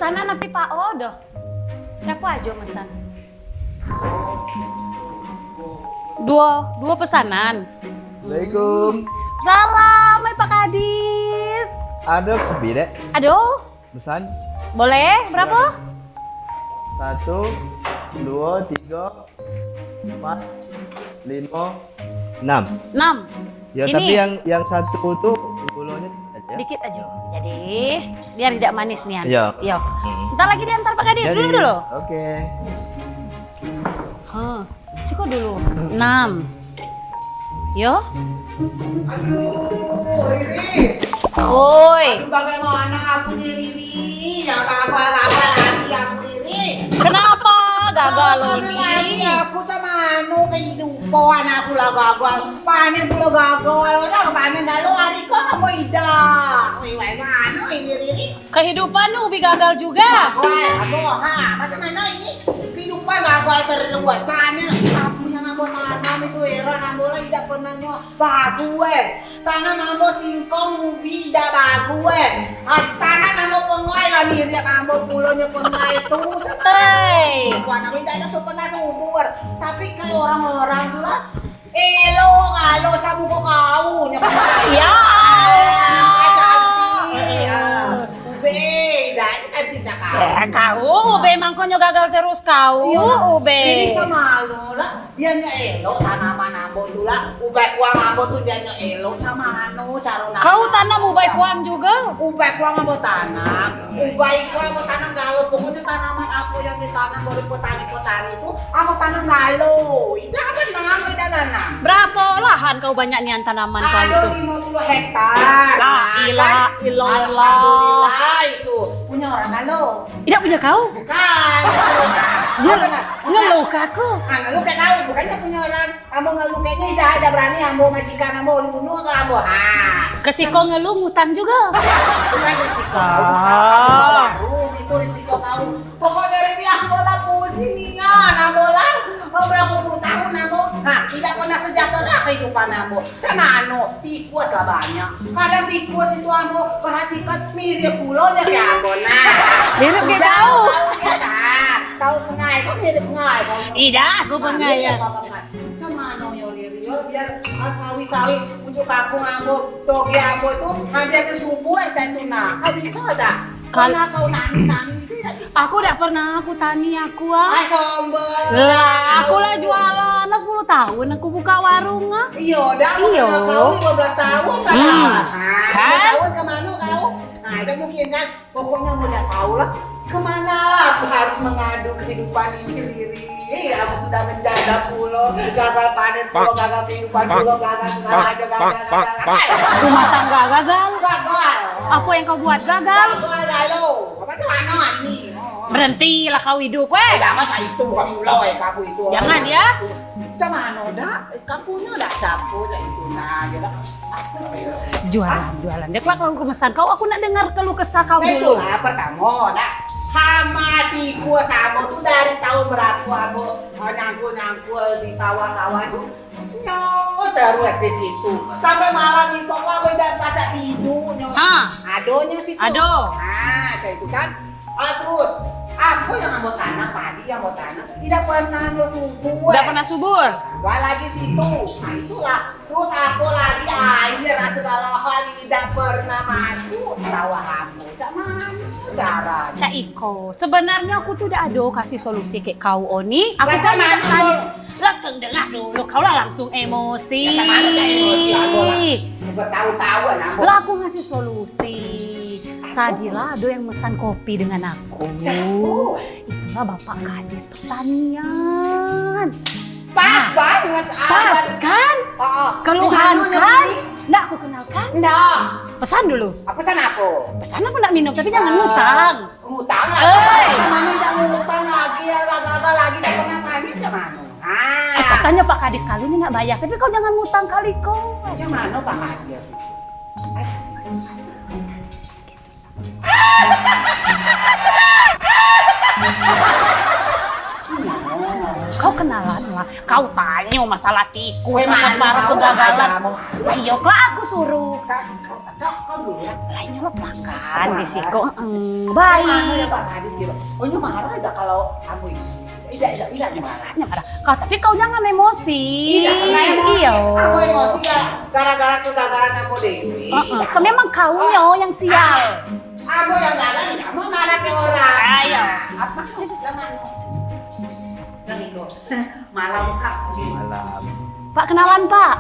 Pesanan tapi Pak Odo. Siapa aja pesan? Dua pesanan. Assalamualaikum. Salam, hai Pak Kadis. Ada kopi dek? Aduh, Pesan? boleh? Berapa? 1, 2, 3, 4, 5, 6. 6. Ya Ini. tapi yang satu tuh gulanya aja. Dikit aja. Jadi, biar tidak manis nih. Iya. Yo. Ntar lagi diantar Pak Kadis. Jadi, Dulu. Oke. Siko dulu. 6. Yo. Aduh, Riri. Woi. Aduh, bagaimana aku nih, Riri? Ya gagal-gagal lagi aku, Riri. Kenapa gagal lo Gagal lagi nih? aku sama kehidupan aku lah gagal. Panen pula gagal. Orang panen lalu hari kok kamu idah. Wih, mana ini, Riri? Kehidupan Ubi gagal juga. Wah, macam mana ini? Kehidupan gagal terus. Panen aku yang ambo tanam itu heran ambo lah tidak pernah bagus. Tanam ambo singkong ubi tidak bagus. Tanam ambo pengai lah mirip ambo pulaunya pengai itu. Hei. Bukan aku tidak ada pernah subur. Tapi kayak orang-orang tuh lah. Elo kalau cabu kok kau nyepai. Ya. Ube, dah kan tidak kau. Kau Ube mangkonyo gagal terus kau Ube. Ini cuma lo lah, dia elo tanaman ambo tuh lah. Ube kuang ambo tuh dia elo sama cara nanam. Kau tanam Ube kuang juga? Ube kuang ambo tanam, ube kuang ambo tanam galau. Pokoknya tanaman aku yang ditanam dari petani-petani itu, ambo tanam galau. Tidak benar, tidak nanam. Berapa lahan kau banyak nian tanaman kau Ada itu? 50 hektar. La ilah. Alhamdulillah itu punya orang galau. Tidak punya kau? Bukan. Ngeluh aku. Ngeluh kayak tahu, bukannya punya orang. Ambo ngeluh kayaknya tidak ada berani ambo majikan ambo bunuh ke ambo. Kesiko ngeluh ngutang juga. Bukan risiko. Baru itu risiko kau. Pokoknya ini ambo lah pusing nian ambo lah. Berapa puluh tahun ambo. Nah, tidak pernah sejahtera kehidupan ambo. Cemano tikus lah banyak. Kadang tikus itu ambo perhatikan mirip pulaunya kayak ambo. Nah, Mirip kayak kau. Ya dah. Kau pengai, kau mirip pengai. Tidak, aku pengai ya. Cemano Riri, biar sawi-sawi ujuk aku ngambo, toge ambo itu hampir ke subuh aja itu nah. Kau bisa tak? Karena kau nani tidak bisa. Aku tidak pernah aku tani aku ah. Ay sombong. Lah, aku lah jualan 10 tahun aku buka warung ah. Iya, dah Iya. kau 15 tahun kan? Kan? 15 tahun kemana kau? Nah, itu mungkin kan. Pokoknya mau udah tahu lah kemana aku harus mengadu kehidupan ini Riri. Aku sudah menjaga pulau, gagal panen pulau, gagal kehidupan pulau, gagal segala aja, gagal. Rumah tangga gagal. Gagal. Apa yang kau buat gagal? Gagal lalu. Apa mana ini? Berhentilah kau hidup weh. Jangan cari itu kamu loh kamu itu. Jangan ya. Cemano dah, kamunya dah sapu cari itu nah, gitu. Jualan. Dia kalau kemesan kau aku nak dengar keluh kesah kau Nah dulu. itulah pertama, dah. Hama tiku sama tuh dari tahun berapa ambo nyangkul di sawah-sawah itu nyot terus di situ sampai malam itu aku udah pada tidur nyot. Adonya situ. Ado. Nah, kayak itu kan. Terus aku yang mau tanam padi yang mau tanam tidak pernah subur. Udah pernah subur? Gua lagi situ. Nah itulah. Terus aku lagi air segala hal tidak pernah masuk di sawah kamu. Cak mana cara? Cak Iko, sebenarnya aku tuh udah ada kasih solusi kayak kau Oni. Aku Macam kan mana udah tadi. Lah dengar dulu, kau lah langsung emosi. Ya, mana cak emosi aku lah. Bertahu-tahuan aku. Lah aku ngasih solusi. Tadilah ada yang mesan kopi dengan aku. Siapa? Itulah Bapak Kadis Pertanian. Pas banget. Pas kan? Keluhan kan? Nggak aku kenalkan. Nggak. Pesan dulu. Pesan apa? Pesan aku nggak minum, tapi jangan ngutang. Ngutang lah. Mana tidak ngutang lagi ya gagal lagi tidak pernah panik cuman. Katanya Pak Kadis kali ini nggak bayar, tapi kau jangan ngutang kali kau. Cuman Pak Kadis. Kau kenalan lah, kau tanya masalah tikus, Mana masalah tahu kegagalan. ada. Ayo lah aku suruh. Kau Kau dulu ya. Lain nyolot pelanggan Apa? risiko. Anu Baik. ya Pak Kadis gitu. Oh ini marah ada kalau kamu ini. Tidak marah. Marah. Kau tapi kau jangan emosi. Iya, karena emosi. Iya. Aku emosi gara-gara kegagalan kamu Dewi. Kau memang kaunya yang sial. Aku yang gagal, kamu marah ke orang. Ayo. Apa? Jangan. Yang itu. Malam Kak. Malam. Pak kenalan Pak.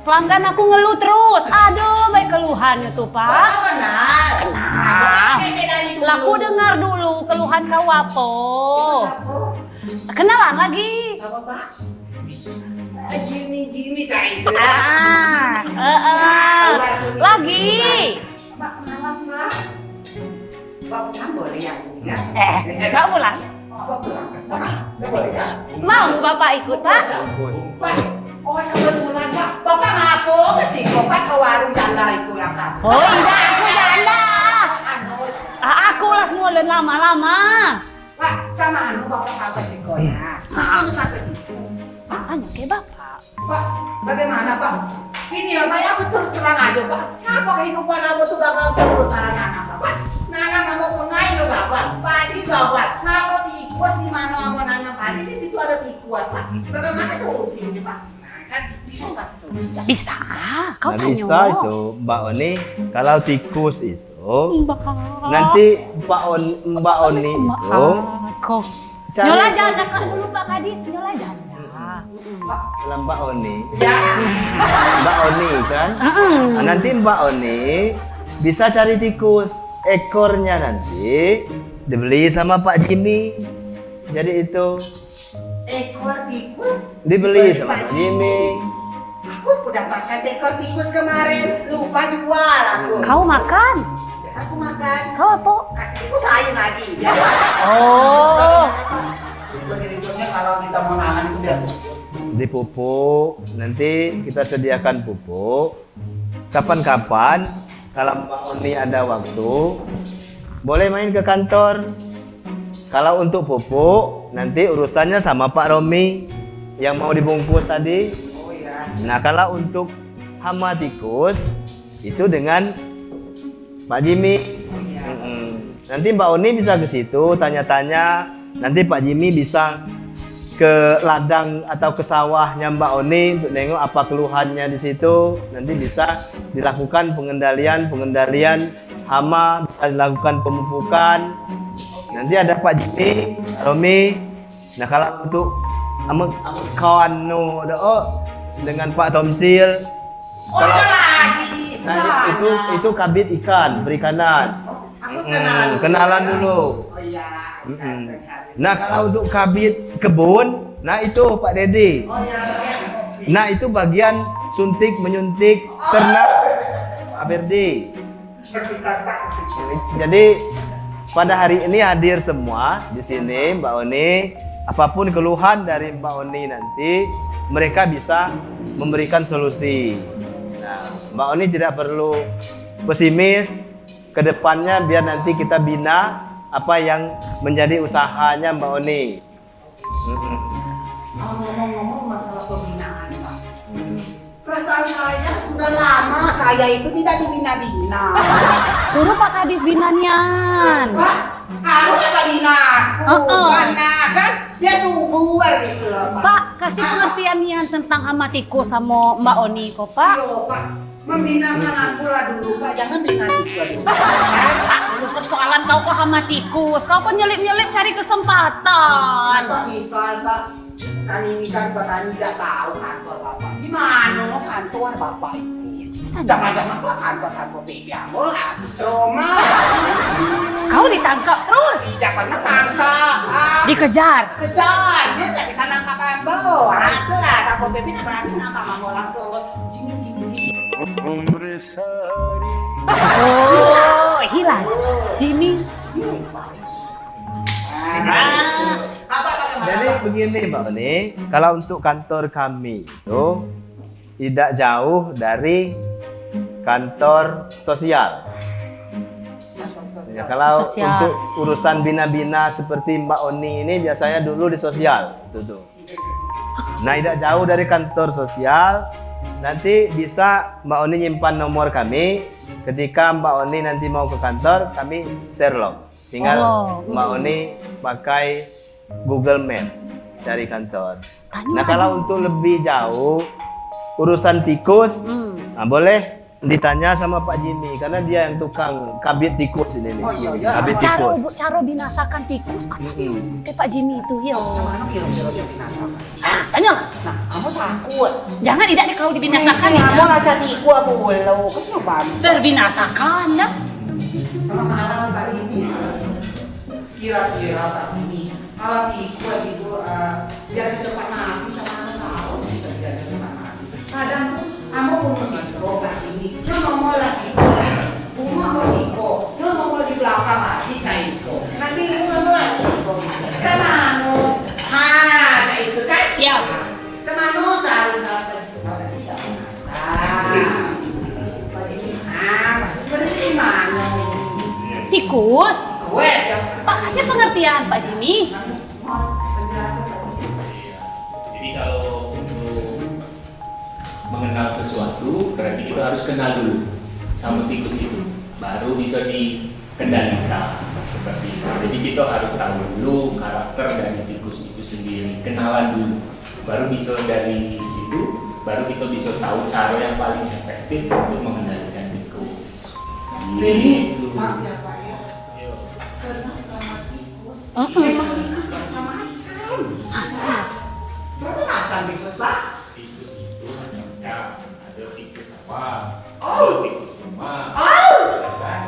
Pelanggan aku ngeluh terus. Aduh, baik keluhannya tuh Pak. Kau kenal. Kenal. Laku dengar dulu keluhan kau apa. Kenalan lagi. Apa Pak? Jimmy cari itu. Lagi. Pak kenalan Pak. Pak pulang boleh ya? Kau pulang? Pak pulang. Pak boleh ya? Mau Bapak ikut Pak? Pak, oh kebetulan Pak. Bapak ngapo ke sih? Bapak ke warung janda itu yang sama. Oh iya, aku janda. Aku lah mulai lama-lama. Pak, sama anu Bapak sampai sikonya. Aku sampai situ. Tanya ke Bapak. Pak, bagaimana Pak? Ini ya Pak, aku terus terang aja Pak. Kenapa kehidupan aku tuh gagal terus karena anak Pak? Nana nggak mau pengai nggak Bapak? Padi nggak Pak? Nggak tikus di mana mau nanam padi di situ ada tikus Pak. Bagaimana solusinya Pak? Nah, kan bisa kasih solusi. Bisa? Kau Nggak tanya. bisa itu Mbak Oni. Kalau tikus itu Mbak. nanti Mbak Oni itu Kau. cari Nyola janda kak dulu Pak Kadis. Nyola janda. dalam Mbak Oni. Ya. Mbak Oni kan. Nah, nanti Mbak Oni bisa cari tikus. Ekornya nanti dibeli sama Pak Jimmy. Jadi itu Ekor tikus dibeli sama Pak Jimmy. Aku udah makan ekor tikus kemarin, lupa jual aku. Kau makan? Aku makan. Kau apa? Kasih tikus lain lagi. Ya. Oh. Begini kalau kita mau nanam itu biasa. Dipupuk, nanti kita sediakan pupuk. Kapan-kapan kalau Mbak Oni ada waktu, boleh main ke kantor. Kalau untuk pupuk, nanti urusannya sama Pak Romi yang mau dibungkus tadi. Oh iya. Nah, kalau untuk hama tikus, itu dengan Pak Jimmy. Nanti Mbak Oni bisa ke situ, tanya-tanya. Nanti Pak Jimmy bisa ke ladang atau ke sawahnya Mbak Oni untuk nengok apa keluhannya di situ. Nanti bisa dilakukan pengendalian hama, bisa dilakukan pemupukan. Nanti ada Pak Jimmy, Romi. Nah, kalau untuk kawan dengan Pak Tomsil, Oh ada lagi. nah itu kabit ikan, perikanan. Aku kenalan. Kenalan dulu. Oh iya. Nah, kalau untuk kabit kebun, nah itu Pak Dedi. Oh iya. Nah, itu bagian suntik menyuntik ternak Pak Berdi. Jadi pada hari ini hadir semua di sini Mbak Oni. Apapun keluhan dari Mbak Oni nanti mereka bisa memberikan solusi. Nah, Mbak Oni tidak perlu pesimis. Kedepannya biar nanti kita bina apa yang menjadi usahanya Mbak Oni. Ngomong-ngomong masalah pembinaan Pak. Perasaan saya sudah lama saya itu tidak dibina-bina. Suruh Pak Kadis binanyan. Pak, harus apa bina aku? Karena kan dia subur gitu loh Pak. Pak, kasih pengertiannya tentang hama tikus sama Mbak Oni kok Pak. Yo Pak, membinakan aku lah dulu Pak, jangan bina juga dulu. Dulu persoalan kau kok hama tikus, kau kok nyelip-nyelip cari kesempatan. Pak misal Pak, kami ini kan petani tidak tahu kantor Bapak. Gimana no kantor Bapak itu? Jangan-jangan Pak kantor Satpol PP Ambol, Roma. Kau ditangkap terus, Tidak pernah tangkap. dikejar. Kejar, dia tidak bisa nangkap Ambol. Itulah Satpol PP tidak berani nangkap Ambol langsung. Jimmy. Oh, hilang. Jimmy. Apa bagaimana? Jadi begini Mbak Oni, kalau untuk kantor kami itu tidak jauh dari kantor sosial. Ya, kalau Sosial. untuk urusan bina-bina seperti Mbak Oni ini biasanya dulu di sosial, itu tuh. Nah, tidak jauh dari kantor sosial, nanti bisa Mbak Oni nyimpan nomor kami. Ketika Mbak Oni nanti mau ke kantor, kami share log. Tinggal Mbak Oni pakai Google Map cari kantor. Nah kalau untuk lebih jauh urusan tikus, nah, boleh ditanya sama Pak Jimmy karena dia yang tukang kabit tikus ini nih. Oh, iya. Kabit tikus. Cara binasakan tikus katanya. Kayak Pak Jimmy itu ya. Mana kira-kira dia binasakan? Tanya. Nah, kamu takut. Jangan tidak kau dibinasakan. Kamu aja tiku aku belo. Kan coba. Terbinasakan ya. Selamat malam Pak Jimmy. Kira-kira Pak Jimmy, kalau tiku itu biar cepat mati sama tahu kita biar cepat mati. Kadang tuh kamu punya siko Pak Jimmy, lu mau lah siko, rumah mau siko, lu mau di belakang lagi siko. Nanti lu nggak siko, kemana? Kayak itu kan? Ya. Kemana seharusnya bisa? Pak Jimmy, berarti mana? Tikus. Wes, Pak kasih pengertian Pak Jimmy. Jadi kalau untuk mengenal sesuatu berarti kita harus kenal dulu sama tikus itu, baru bisa dikendalikan seperti itu. Jadi kita harus tahu dulu karakter dari tikus itu sendiri, kenalan dulu, baru bisa dari situ, baru kita bisa tahu cara yang paling efektif untuk mengendalikan tikus. Ini Pak ya Pak ya. Senang sama tikus. Memang tikus macam-macam. Berapa macam tikus Pak? Tikus itu macam-macam, ada tikus sawah, Oh. ada tikus rumah, Oh. kan?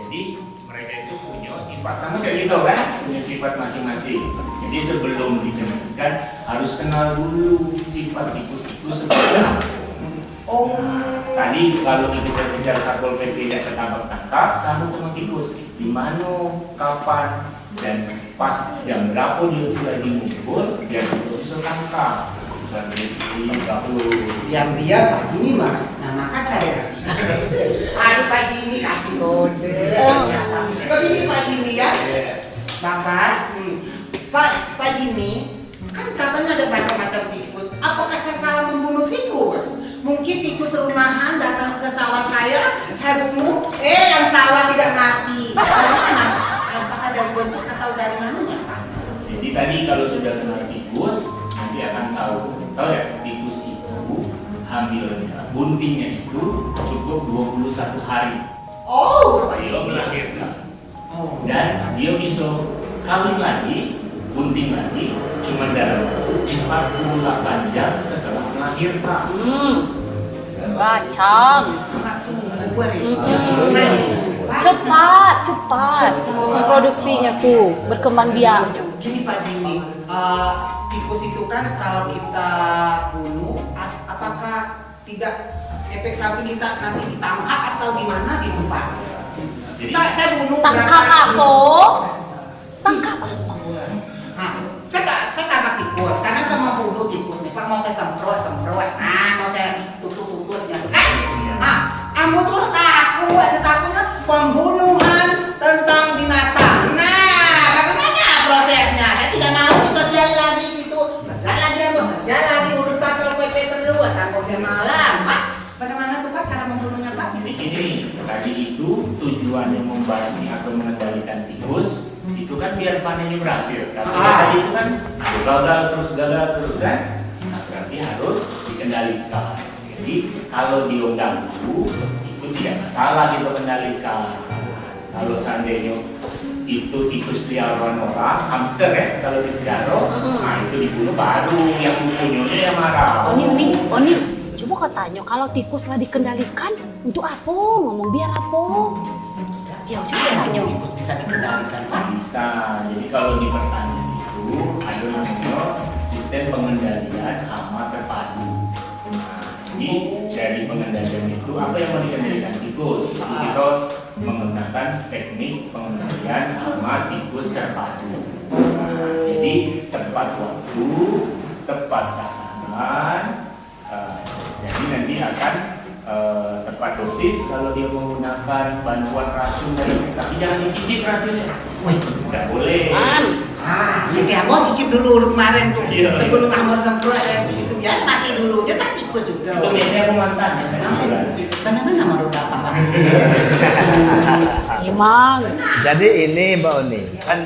Jadi mereka itu punya sifat sama kayak gitu kan, punya sifat masing-masing. Jadi sebelum dikendalikan harus kenal dulu sifat tikus itu seperti apa. Oh. Tadi kalau kita kejar satpol pp tidak ketangkap-tangkap, sama sama tikus. Di mana, kapan, dan pas jam berapa dia itu lagi ngumpul, biar kita bisa tangkap. Bukan begitu, Diam-diam Pak Jimmy mah. Nah maka saya. Aduh Pak Jimmy kasih kode. Pak Jimmy ya. Bapak, Pak Jimmy, kan katanya ada macam-macam tikus. Apakah saya salah membunuh tikus? Mungkin tikus rumahan datang ke sawah saya bunuh, yang sawah tidak mati. Apakah dari bentuk atau dari mana Pak? Jadi tadi kalau sudah kenal tikus, nanti akan tahu ya, tikus itu hamilnya, buntingnya itu cukup 21 hari. Oh, Pak Dia Jimmy. melahirkan. Dan dia bisa kawin lagi, bunting lagi, cuma dalam 48 jam setelah melahirkan. Gacang. Sangat sungguh Cepat memproduksinya ku berkembang biak. Gini Pak Jimmy, tikus itu kan kalau kita bunuh, apakah tidak efek samping kita nanti ditangkap atau gimana gitu Pak? Jadi Saya bunuh Tangkap berapa? apa? Tangkap apa? Nah, saya tangkap tikus karena saya mau bunuh tikus nih Pak, mau saya semprot, mau saya tutus gitu kan? Kamu tuh takutnya pembunuhan tentang binatang. Nah, bagaimana prosesnya? Saya tidak mau sosial lagi itu, sosial lagi urus satpol pp terus sampai malam, Pak. Bagaimana tuh Pak cara membunuhnya Pak? di sini tadi itu tujuannya membasmi atau mengendalikan tikus itu kan biar panennya berhasil. Kalau tadi itu kan gagal terus kan, nah berarti harus dikendalikan. Jadi kalau diundang dulu itu tidak masalah kita kendalikan. Kalau seandainya itu tikus peliharaan orang, hamster ya, kalau dipelihara, nah itu dibunuh baru yang punyanya yang marah. Oni, coba kau tanya kalau tikus lah dikendalikan untuk apa? Ngomong biar apa? Ya coba tanya. Tikus bisa dikendalikan Pak? Bisa. Jadi kalau di pertanian itu ada namanya sistem pengendalian hama terpadu. Nah, jadi dari pengendalian itu apa yang mau dikendalikan tikus? Jadi kita menggunakan teknik pengendalian hama tikus terpadu. Nah, jadi tepat waktu, tepat sasaran. Jadi nanti akan tepat dosis kalau dia menggunakan bantuan racun dari, tapi jangan dicicip racunnya. Tidak boleh. Ini kamu cicip dulu kemarin tuh Iya. sebelum kamu semprot itu biar mati dulu. Dia kan tikus juga. Itu mantan ya kan? Mana-mana maruda apa Pak? Emang. Jadi ini Mbak Oni, kan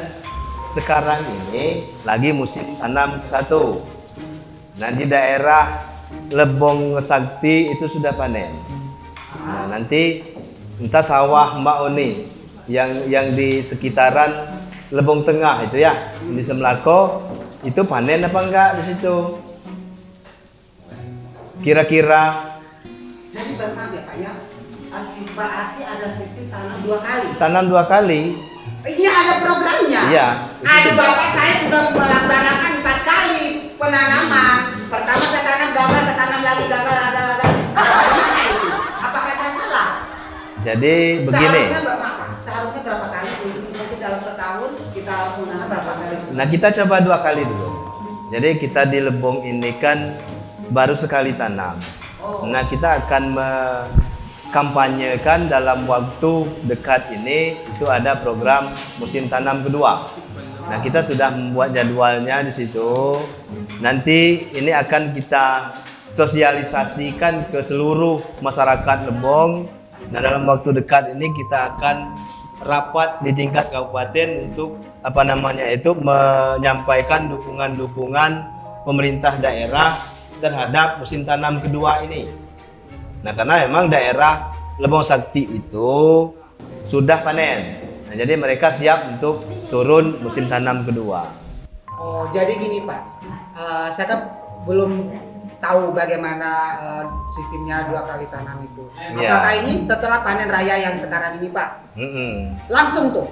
sekarang ini lagi musim tanam satu. Nah di daerah Lebong Sakti itu sudah panen. Nah nanti entah sawah Mbak Oni yang di sekitaran Lebong Tengah itu ya, di Semlako itu panen apa enggak di situ? Kira-kira Jadi Bapak ya Pak ya, berarti ada sistem tanam 2 kali. tanam 2 kali. Ini ada programnya. Iya. itu Ada sudah. Bapak saya sudah melaksanakan 4 kali penanaman. Pertama saya tanam gagal, saya tanam lagi gagal. Bagaimana itu? Apakah saya salah? Jadi begini. Seharusnya berapa kali? Nanti dalam setahun kita harus menanam berapa kali? Nah kita coba 2 kali dulu. Jadi kita di Lebong ini kan baru sekali tanam. Nah kita akan kampanyekan dalam waktu dekat ini itu ada program musim tanam kedua. Nah kita sudah membuat jadwalnya di situ. Nanti ini akan kita sosialisasikan ke seluruh masyarakat Lebong. Nah dalam waktu dekat ini kita akan rapat di tingkat kabupaten untuk menyampaikan dukungan-dukungan pemerintah daerah terhadap musim tanam kedua ini. Nah karena memang daerah Lebong Sakti itu sudah panen. Nah, jadi mereka siap untuk turun musim tanam kedua. Oh jadi gini Pak, saya kan belum tahu bagaimana sistemnya 2 kali tanam itu. Iya. Apakah ini setelah panen raya yang sekarang ini Pak? Langsung tuh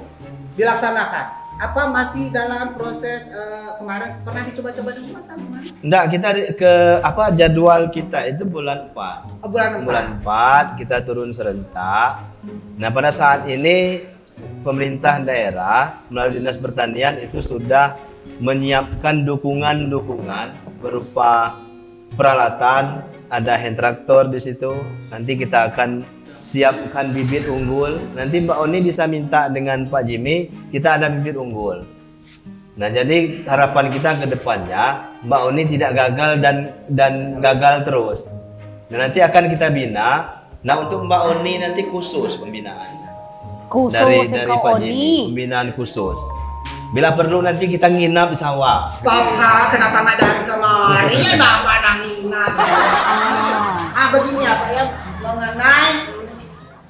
dilaksanakan? Apa masih dalam proses kemarin pernah dicoba-coba dulu atau gimana? Enggak, kita jadwal kita itu bulan 4. Oh, bulan Bulan 4 kita turun serentak. Nah, pada saat ini pemerintah daerah melalui Dinas Pertanian itu sudah menyiapkan dukungan-dukungan berupa peralatan, ada hand traktor di situ. Nanti kita akan siapkan bibit unggul. Nanti Mbak Oni bisa minta dengan Pak Jimmy, kita ada bibit unggul. Nah, jadi harapan kita ke depannya Mbak Oni tidak gagal dan gagal terus. Nah, nanti akan kita bina. Nah, untuk Mbak Oni nanti khusus pembinaan. Khusus Dari engkau Pak Jimmy, Oni. pembinaan khusus. Bila perlu nanti kita nginap di sawah. Bapak kenapa nggak dari kemarin? Bapak nangis. Begini ya Pak ya, mengenai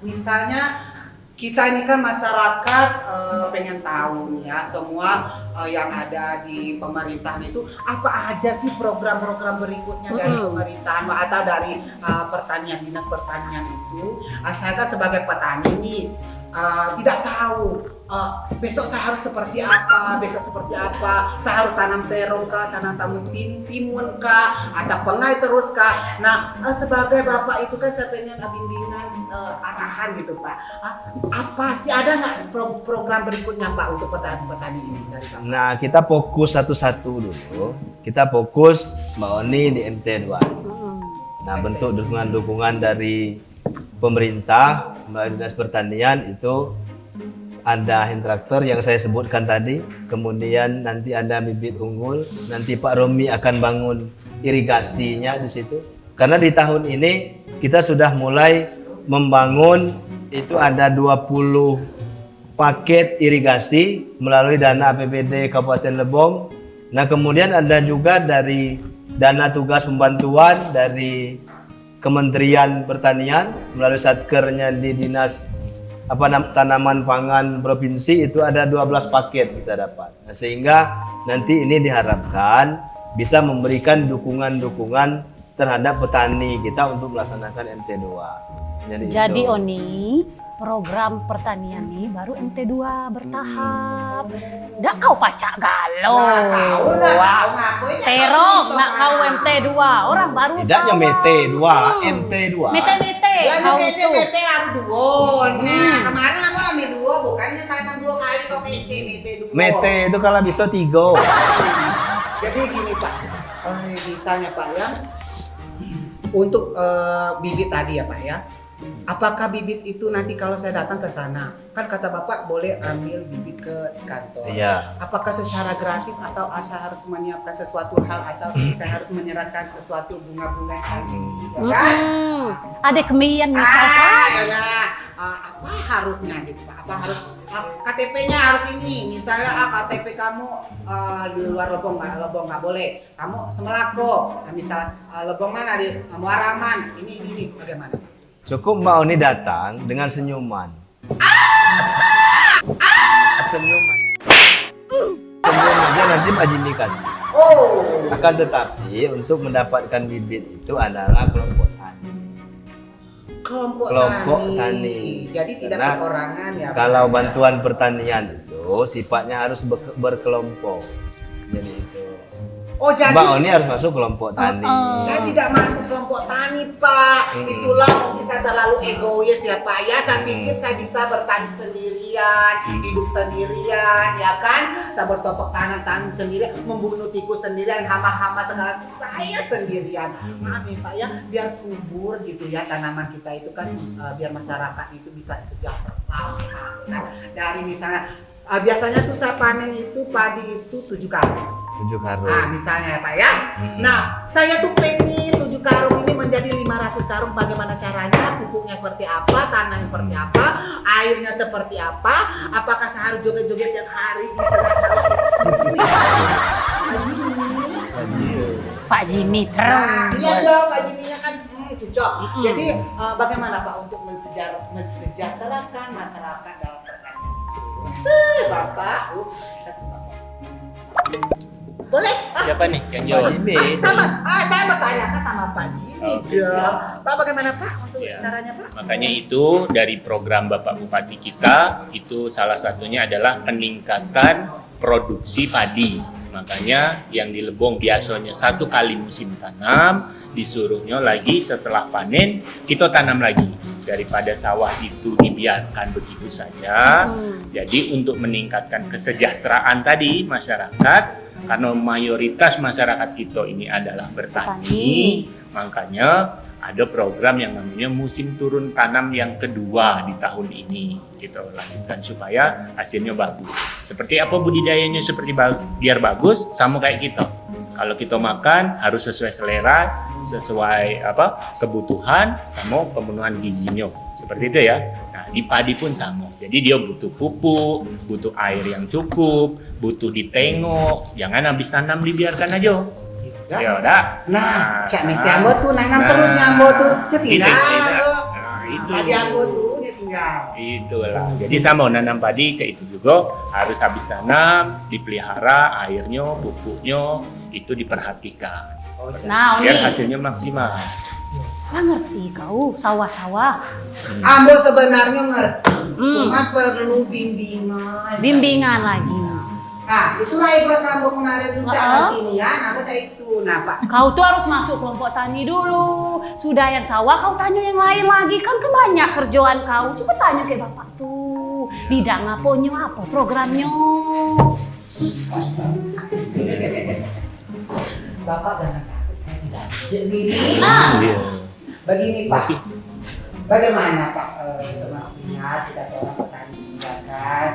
misalnya kita ini kan masyarakat pengen tahu nih ya semua yang ada di pemerintahan itu apa aja sih program-program berikutnya dari pemerintahan atau dari pertanian, dinas pertanian itu. Saya kan sebagai petani nih tidak tahu besok saya harus seperti apa, saya harus tanam terong kah, saya tanam timun kah, ada pengai terus kah. Nah sebagai Bapak itu kan saya pengen bimbingan arahan gitu Pak. Apa sih, ada nggak program berikutnya Pak untuk petani-petani ini dari Bapak? Nah, kita fokus satu-satu dulu. Kita fokus Mbak Oni di MT2. Nah, bentuk dukungan-dukungan dari pemerintah melalui Dinas Pertanian itu ada hand traktor yang saya sebutkan tadi, kemudian nanti ada bibit unggul, nanti Pak Romi akan bangun irigasinya di situ. Karena di tahun ini kita sudah mulai membangun itu ada 20 paket irigasi melalui dana APBD Kabupaten Lebong. Nah, kemudian ada juga dari dana tugas pembantuan dari Kementerian Pertanian melalui satkernya di Dinas Tanaman Pangan Provinsi itu ada 12 paket kita dapat. Nah, sehingga nanti ini diharapkan bisa memberikan dukungan-dukungan terhadap petani kita untuk melaksanakan MT2. Jadi Oni, program pertanian nih baru MT2 bertahap. Nggak kau pacak galau. Tahu ngakuin. Terong, nggak kau MT2. Orang baru Tidaknya sawah. MT2, MT2. Mete. Lagi Kau kece tuh. mete harus duon. Nah kemarin aku ambil 2 bukannya tanam 2 kali kok kece mete 2. Mete itu kalau bisa 3. Jadi gini Pak, misalnya Pak ya, untuk bibit tadi ya Pak ya, apakah bibit itu nanti kalau saya datang ke sana, kan kata Bapak boleh ambil bibit ke kantor. Iya. Apakah secara gratis atau saya harus menyiapkan sesuatu hal atau saya harus menyerahkan sesuatu bunga-bunga tadi, ya kan? Ada kemian misalkan. Apa harusnya gitu Pak? Apa harus KTP-nya harus ini, misalnya KTP kamu di luar Lebong nggak boleh, kamu Semelako, misal Lebong mana di Muaraman, ini bagaimana? Cukup Mbak Oni datang dengan senyuman. Senyuman. Senyum aja nanti Pak Jimmy kasih. Oh, Akan tetapi untuk mendapatkan bibit itu adalah kelompok tani. kelompok tani. Jadi tidak Karena perorangan ya. Kalau bantuan pertanian itu sifatnya harus berkelompok. Jadi itu. Oh, jadi Mbak Oni harus masuk kelompok tani. saya tidak masuk kelompok tani, Pak. Itulah bisa terlalu egois ya, Pak. Ya, saya pikir saya bisa bertani sendirian, hidup sendirian, ya kan? Saya bercocok tanam sendirian, membunuh tikus sendirian, hama-hama segala saya sendirian. Maaf nih, Pak ya, biar subur gitu ya tanaman kita itu kan, biar masyarakat itu bisa sejahtera. Nah, dari misalnya biasanya tuh saya panen itu padi itu 7 karung. 7 karung. Nah, misalnya ya Pak ya. Nah, saya tuh pengen 7 karung ini menjadi 500 karung. Bagaimana caranya? Pupuknya seperti apa? Tanahnya seperti apa? Airnya seperti apa? Apakah saya harus joget-joget tiap hari di tengah sawah? Pak Jimmy terus. Iya dong, Pak Jimmy-nya kan cocok. Jadi bagaimana Pak untuk mensejahterakan masyarakat dalam pertanian? Bapak, boleh? Siapa nih yang Pak jawab? Jimmy. Saya bertanyakan sama Pak Jimmy dong. Pak, bagaimana Pak untuk Ya. caranya Pak? Makanya itu dari program Bapak Bupati kita itu salah satunya adalah peningkatan produksi padi. Makanya yang di Lebong biasanya 1 kali musim tanam, disuruhnya lagi setelah panen kita tanam lagi. Daripada sawah itu dibiarkan begitu saja. Jadi untuk meningkatkan kesejahteraan tadi masyarakat, karena mayoritas masyarakat kita ini adalah bertani, makanya ada program yang namanya musim turun tanam yang kedua di tahun ini kita lanjutkan supaya hasilnya bagus. Seperti apa budidayanya biar bagus, sama kayak kita. Kalau kita makan harus sesuai selera, sesuai kebutuhan sama pemenuhan gizinya. Seperti itu ya. Nah, di padi pun sama. Jadi dia butuh pupuk, butuh air yang cukup, butuh ditengok. Jangan habis tanam dibiarkan aja. Ya udah. Nah, Cak Meti Ambo tuh nanam terus nyambo tuh, ketinggalan tuh. Itu. Padi Ambo tuh dia tinggal. Itulah. Jadi sama nanam padi cak itu juga harus habis tanam, dipelihara airnya, pupuknya itu diperhatikan. Nah, Biar Oni, hasilnya maksimal. lah ngerti kau sawah-sawah. Ambo sebenarnya ngerti, cuma perlu bimbingan. Bimbingan lagi. Nah, itulah ikhlas Ambo kemarin tuh Cak ini ya, apa kayak itu. Nah, Pak. Kau tuh harus masuk kelompok tani dulu. Sudah yang sawah kau tanya yang lain lagi. Kan banyak kerjaan kau. Coba tanya ke bapak tuh. Bidang apa programnya. Bapak jangan takut, saya tidak. Jadi Iya. begini Pak, bagaimana Pak semestinya kita seorang petani kan?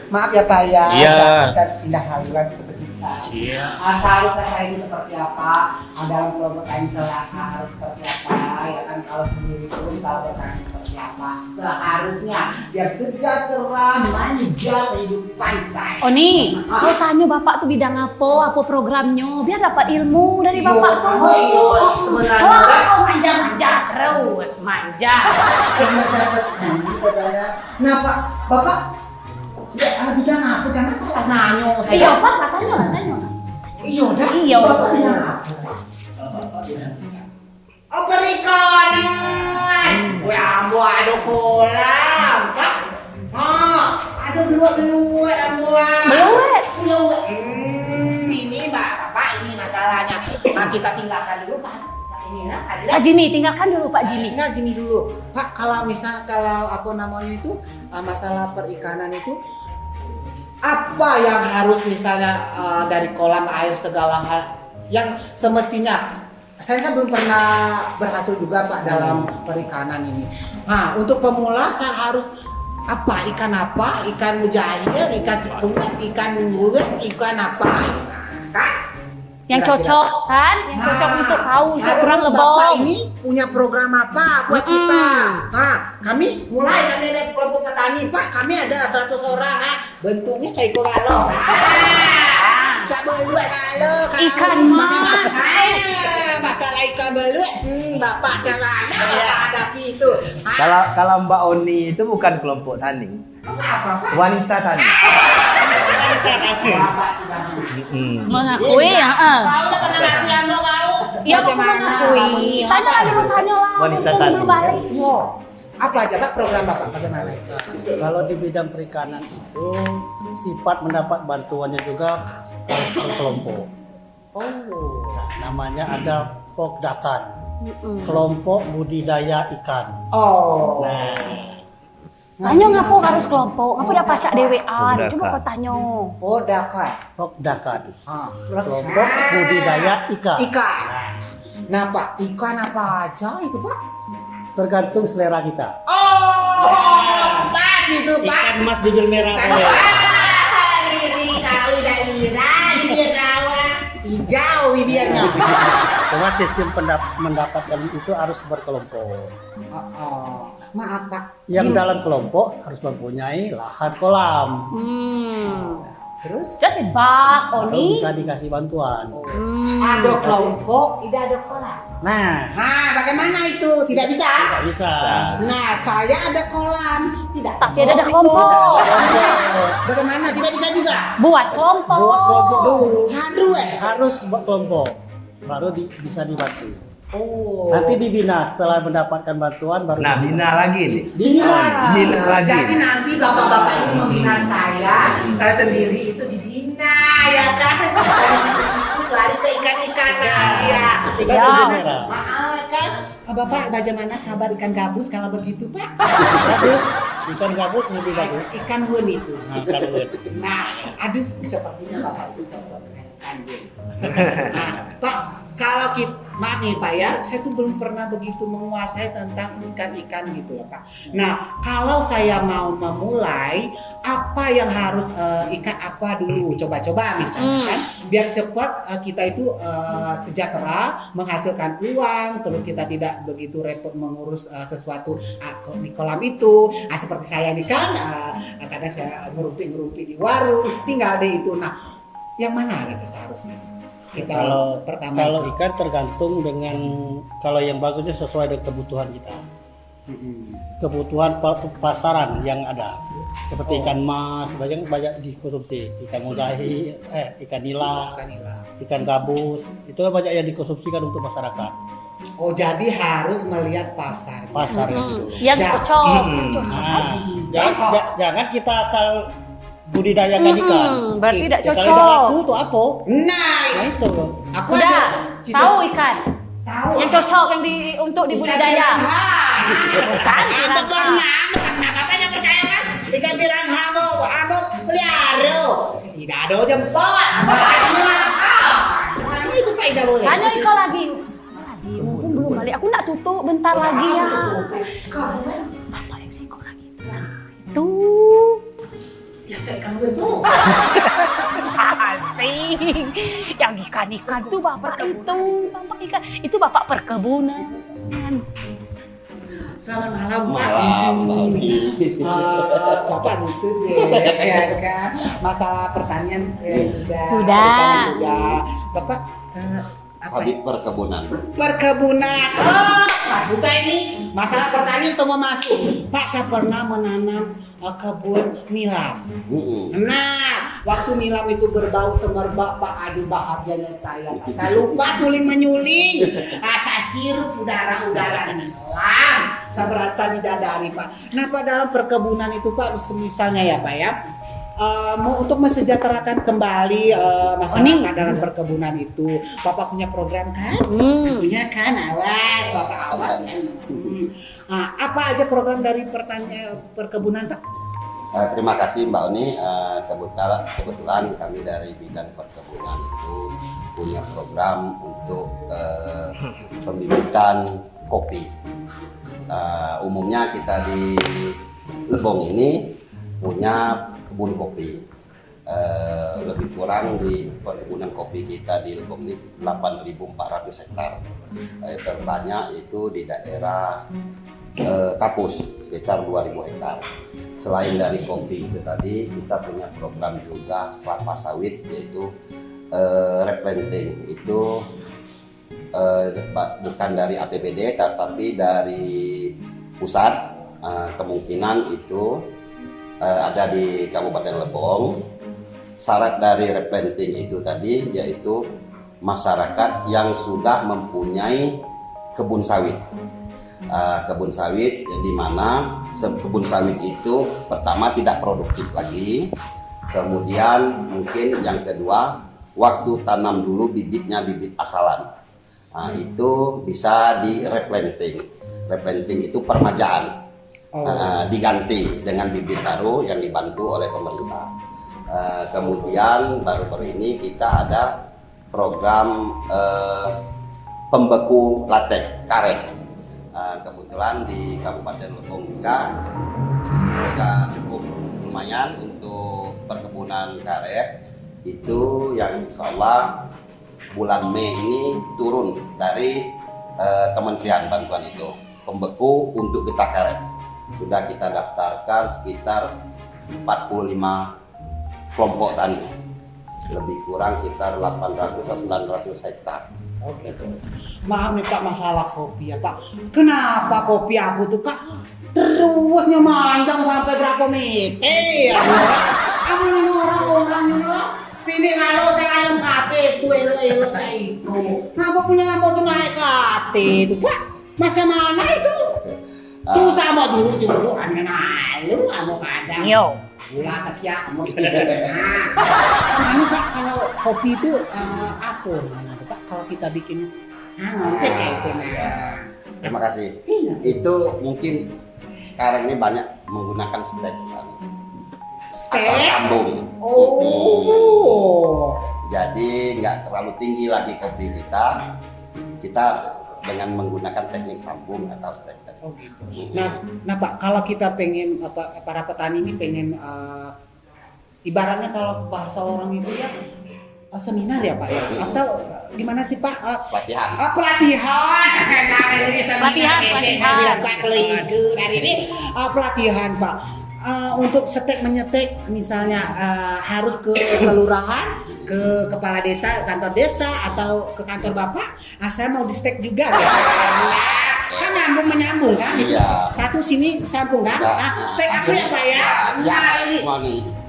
Maaf ya Pak ya, Iya. saya pindah haluan seperti itu. Siap. Seharusnya saya ini seperti apa? Dalam kelompok tani selaka harus seperti apa? Ya kan kalau sendiri pun kalau bertani seperti apa? Seharusnya biar sejahtera, manja kehidupan saya. Oni, kau tanya bapak tuh bidang apa programnya. Biar dapat ilmu dari bapak tuh. Sebenarnya Kau manja-manja terus, manja. karena saya petani sebenarnya. Nah Pak, Bapak bidang apa? Jangan salah nanya. Iya, pas katanya lah, tanya. Iya dah. Iya, Bapak Pak. bidang apa? Oh, perikanan. Ya, aduh kolam, Pak. Aduh beluat ambuan. Beluet. Ini Bapak, ini masalahnya. Nah, kita tinggalkan dulu Pak. Ini lah, Pak Jimmy, tinggalkan dulu Pak Jimmy. tinggal Jimmy dulu. Pak, kalau apa namanya itu masalah perikanan itu apa yang harus misalnya dari kolam air segala hal yang semestinya saya kan belum pernah berhasil juga Pak dalam perikanan ini. Nah, untuk pemula saya harus apa? Ikan apa? Ikan mujahil, ikan sepungit, ikan buret, ikan apa? Kan? Yang Kira-kira. cocok kan? Yang cocok untuk kau, untuk orang terus lebong. Bapak ini punya program apa buat kita? Nah, kami dari kelompok petani Pak, kami ada 100 orang, bentuknya caiko galo. Cak beluak galo. Ikan mas. Masalah ikan beluak, Bapak jangan hadapi itu. Kalau Mbak Oni itu bukan kelompok tani, Apa? wanita tani. Bapak sudah Mengakui ya. Kau udah pernah latihan lo kau? Iya, aku mengakui. Tanya dulu, tanya lah. Wanita Belum tani. balik. Wow. Apa aja Pak program Bapak bagaimana? Kalau di bidang perikanan itu sifat mendapat bantuannya juga per kelompok. Oh. Namanya ada Pokdakan, kelompok budidaya ikan. Oh. Tanya ngapa harus kelompok? Ngapa dapat pacak dewean? Kelompok Coba dakan. kau tanya. Oh, dakwah. Pokdakan, Ah, kelompok budidaya ikan. ikan. Nah, Pak, ikan apa aja itu, Pak? Tergantung selera kita. Oh, pas itu, Pak. Ikan emas bibir merah. Ikan ini kau dan merah, bibir kau hijau bibirnya. Cuma sistem mendapatkan itu harus berkelompok. Maaf, Pak. Yang dalam kelompok harus mempunyai lahan kolam. Terus? Jadi bak, Baru Oni. bisa dikasih bantuan. Ada kelompok, tidak ada kolam. Nah, Nah, bagaimana itu? Tidak bisa? nggak bisa. Nah, saya ada kolam, tidak. Tapi ada kelompok. Bagaimana? Tidak bisa juga. Buat kelompok. Buat kelompok dulu. Harus. Buat kelompok baru bisa dibantu. Oh. Nanti dibina setelah mendapatkan bantuan baru Nah, bina lagi nih. Bina. Bina lagi. Jadi nanti bapak-bapak ini membina saya sendiri itu dibina, ya kan? Terus lari ke ikan-ikanan, ya. Bagaimana? Maaf kan? Bapak, bagaimana kabar ikan gabus kalau begitu, Pak? bagus. Ikan gabus lebih bagus. Ikan bun itu. Nah, ikan bun. Nah, aduh, sepertinya bapak itu cocok dengan ikan bun. Nah, Pak, kalau kita, maaf nih Pak ya, saya tuh belum pernah begitu menguasai tentang ikan-ikan gitu loh Pak. Nah, kalau saya mau memulai, apa yang harus ikan apa dulu? Coba-coba misalnya kan, biar cepat kita itu sejahtera, menghasilkan uang, terus kita tidak begitu repot mengurus sesuatu di kolam itu. Seperti saya ini kan, kadang saya ngerumpi di warung, tinggal deh itu. Nah, yang mana gitu seharusnya? Kita pertama Kalau ikan tergantung dengan kalau yang bagusnya sesuai dengan kebutuhan kita. Kebutuhan pasaran yang ada. Seperti ikan mas banyak dikonsumsi, ikan mujahil, ikan nila, ikan gabus, itu banyak yang dikonsumsikan untuk masyarakat. Oh, jadi harus melihat pasar. Pasarnya dulu. Yang cocok. Nah, jangan kita asal budidayakan ikan. Berarti tidak Ya, cocok. kalau tidak laku tuh apa? Nah, Nah itu. aku Sudah ada. tahu ikan Tahu. yang cocok yang untuk dibudidaya. Bukan piranha. Makanya percaya kan? Ikan piranha mau pelihara. Tidak ada jempol. Nah, itu Pak tidak boleh. Tanya Iko lagi. Mumpung belum balik. Aku nak tutup bentar lagi ya. Bapak yang siko lagi. Nah, itu. Ya, cek kamu itu. Asing. Yang ikan-ikan tuh bapak itu. Bapak ikan. Itu bapak perkebunan. Selamat malam Pak. Malam, Bapak gitu deh, ya kan? Masalah pertanian sudah. Sudah. Pertanian sudah. Bapak apa? Habib perkebunan. Perkebunan. Oh, bukan ini masalah pertanian semua masuk. Pak, saya pernah menanam kebun nilam. Nah, waktu nilam itu berbau semerbak, Pak, aduh bahagianya saya. Saya lupa tuling menyuling. Saya hirup udara-udara nilam. Saya berasa bidadari, Pak. Nah, Pak, dalam perkebunan itu, Pak, misalnya ya, Pak ya. Untuk mesejahterakan kembali masyarakat dalam perkebunan itu, Bapak punya program kan? Punya kan? Awas, Bapak awas kan? Apa aja program dari perkebunan Pak? Terima kasih Mbak Oni. Kebetulan kami dari bidang perkebunan itu punya program untuk pembibitan kopi. Umumnya kita di Lebong ini punya kebun kopi. Lebih kurang di perkebunan kopi kita di Lebong ini 8.400 hektar. Terbanyak itu di daerah Kapus sekitar 2.000 hektar. Selain dari kopi itu tadi, kita punya program juga kelapa sawit, yaitu replanting. Itu bukan dari APBD tetapi dari pusat. Kemungkinan itu ada di Kabupaten Lebong. Syarat dari replanting itu tadi yaitu masyarakat yang sudah mempunyai kebun sawit. Kebun sawit di mana kebun sawit itu pertama tidak produktif lagi. Kemudian mungkin yang kedua, waktu tanam dulu bibitnya bibit asalan. Itu bisa di replanting. Replanting itu permajaan. Diganti dengan bibit baru yang dibantu oleh pemerintah. Kemudian baru-baru ini kita ada program pembeku latek karet. Kebetulan di Kabupaten Lebong juga cukup lumayan untuk perkebunan karet. Itu yang insya Allah bulan Mei ini turun dari Kementerian Bantuan itu, pembeku untuk getah karet. Sudah kita daftarkan sekitar 45 kelompok tani, lebih kurang sekitar 800-900 hektar. Oke. Maaf nih Pak, masalah kopi ya Pak. Kenapa kopi aku tuh Kak terusnya manjang sampai berapa meter? Kamu ini orang-orang ini pilih kalau saya ayam kate itu elo-elo kayak itu. Kenapa punya mau tuh naik kate itu Pak? Macam mana itu? Susah mau dulu lu amo kadang. Yo. Gula tapi ya amo gitu. Nah, Pak kalau kopi itu apa namanya Pak? Kalau kita bikin kayak itu Terima kasih. Itu mungkin sekarang ini banyak menggunakan stek. Atau sambung. Oh. Jadi nggak terlalu tinggi lagi kopi kita. Kita dengan menggunakan teknik sambung atau stek tadi. Oh gitu. Nah Pak, kalau kita pengen para petani ini pengen ibaratnya kalau bahasa orang itu ya seminar ya Pak ya, atau gimana sih Pak? Pelatihan. Pelatihan Pak. Untuk setek menyetek misalnya harus ke kelurahan, ke kepala desa, kantor desa atau ke kantor bapak. Saya mau di stek juga ya. Kan nyambung menyambung kan itu. Iya. Satu sini sambung kan. Stek aku ya Pak ya. Ini.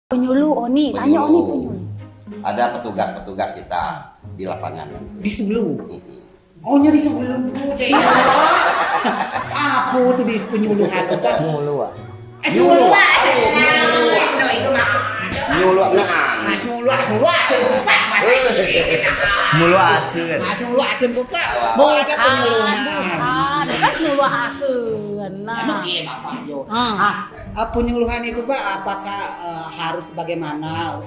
Penyuluh Oni, tanya Oni penyuluh. Ada petugas-petugas kita di lapangan. Di sebelum. Oh di sebelum. Apa tuh di penyuluhan tuh Pak? Mulu. Nyuluh. Nyuluh naan. Mulu asin. Nyuluh asin Pak. Bukan, Ada penyuluhan. kan penyuluh asun. Nah, Penyuluhan itu Pak, apakah harus bagaimana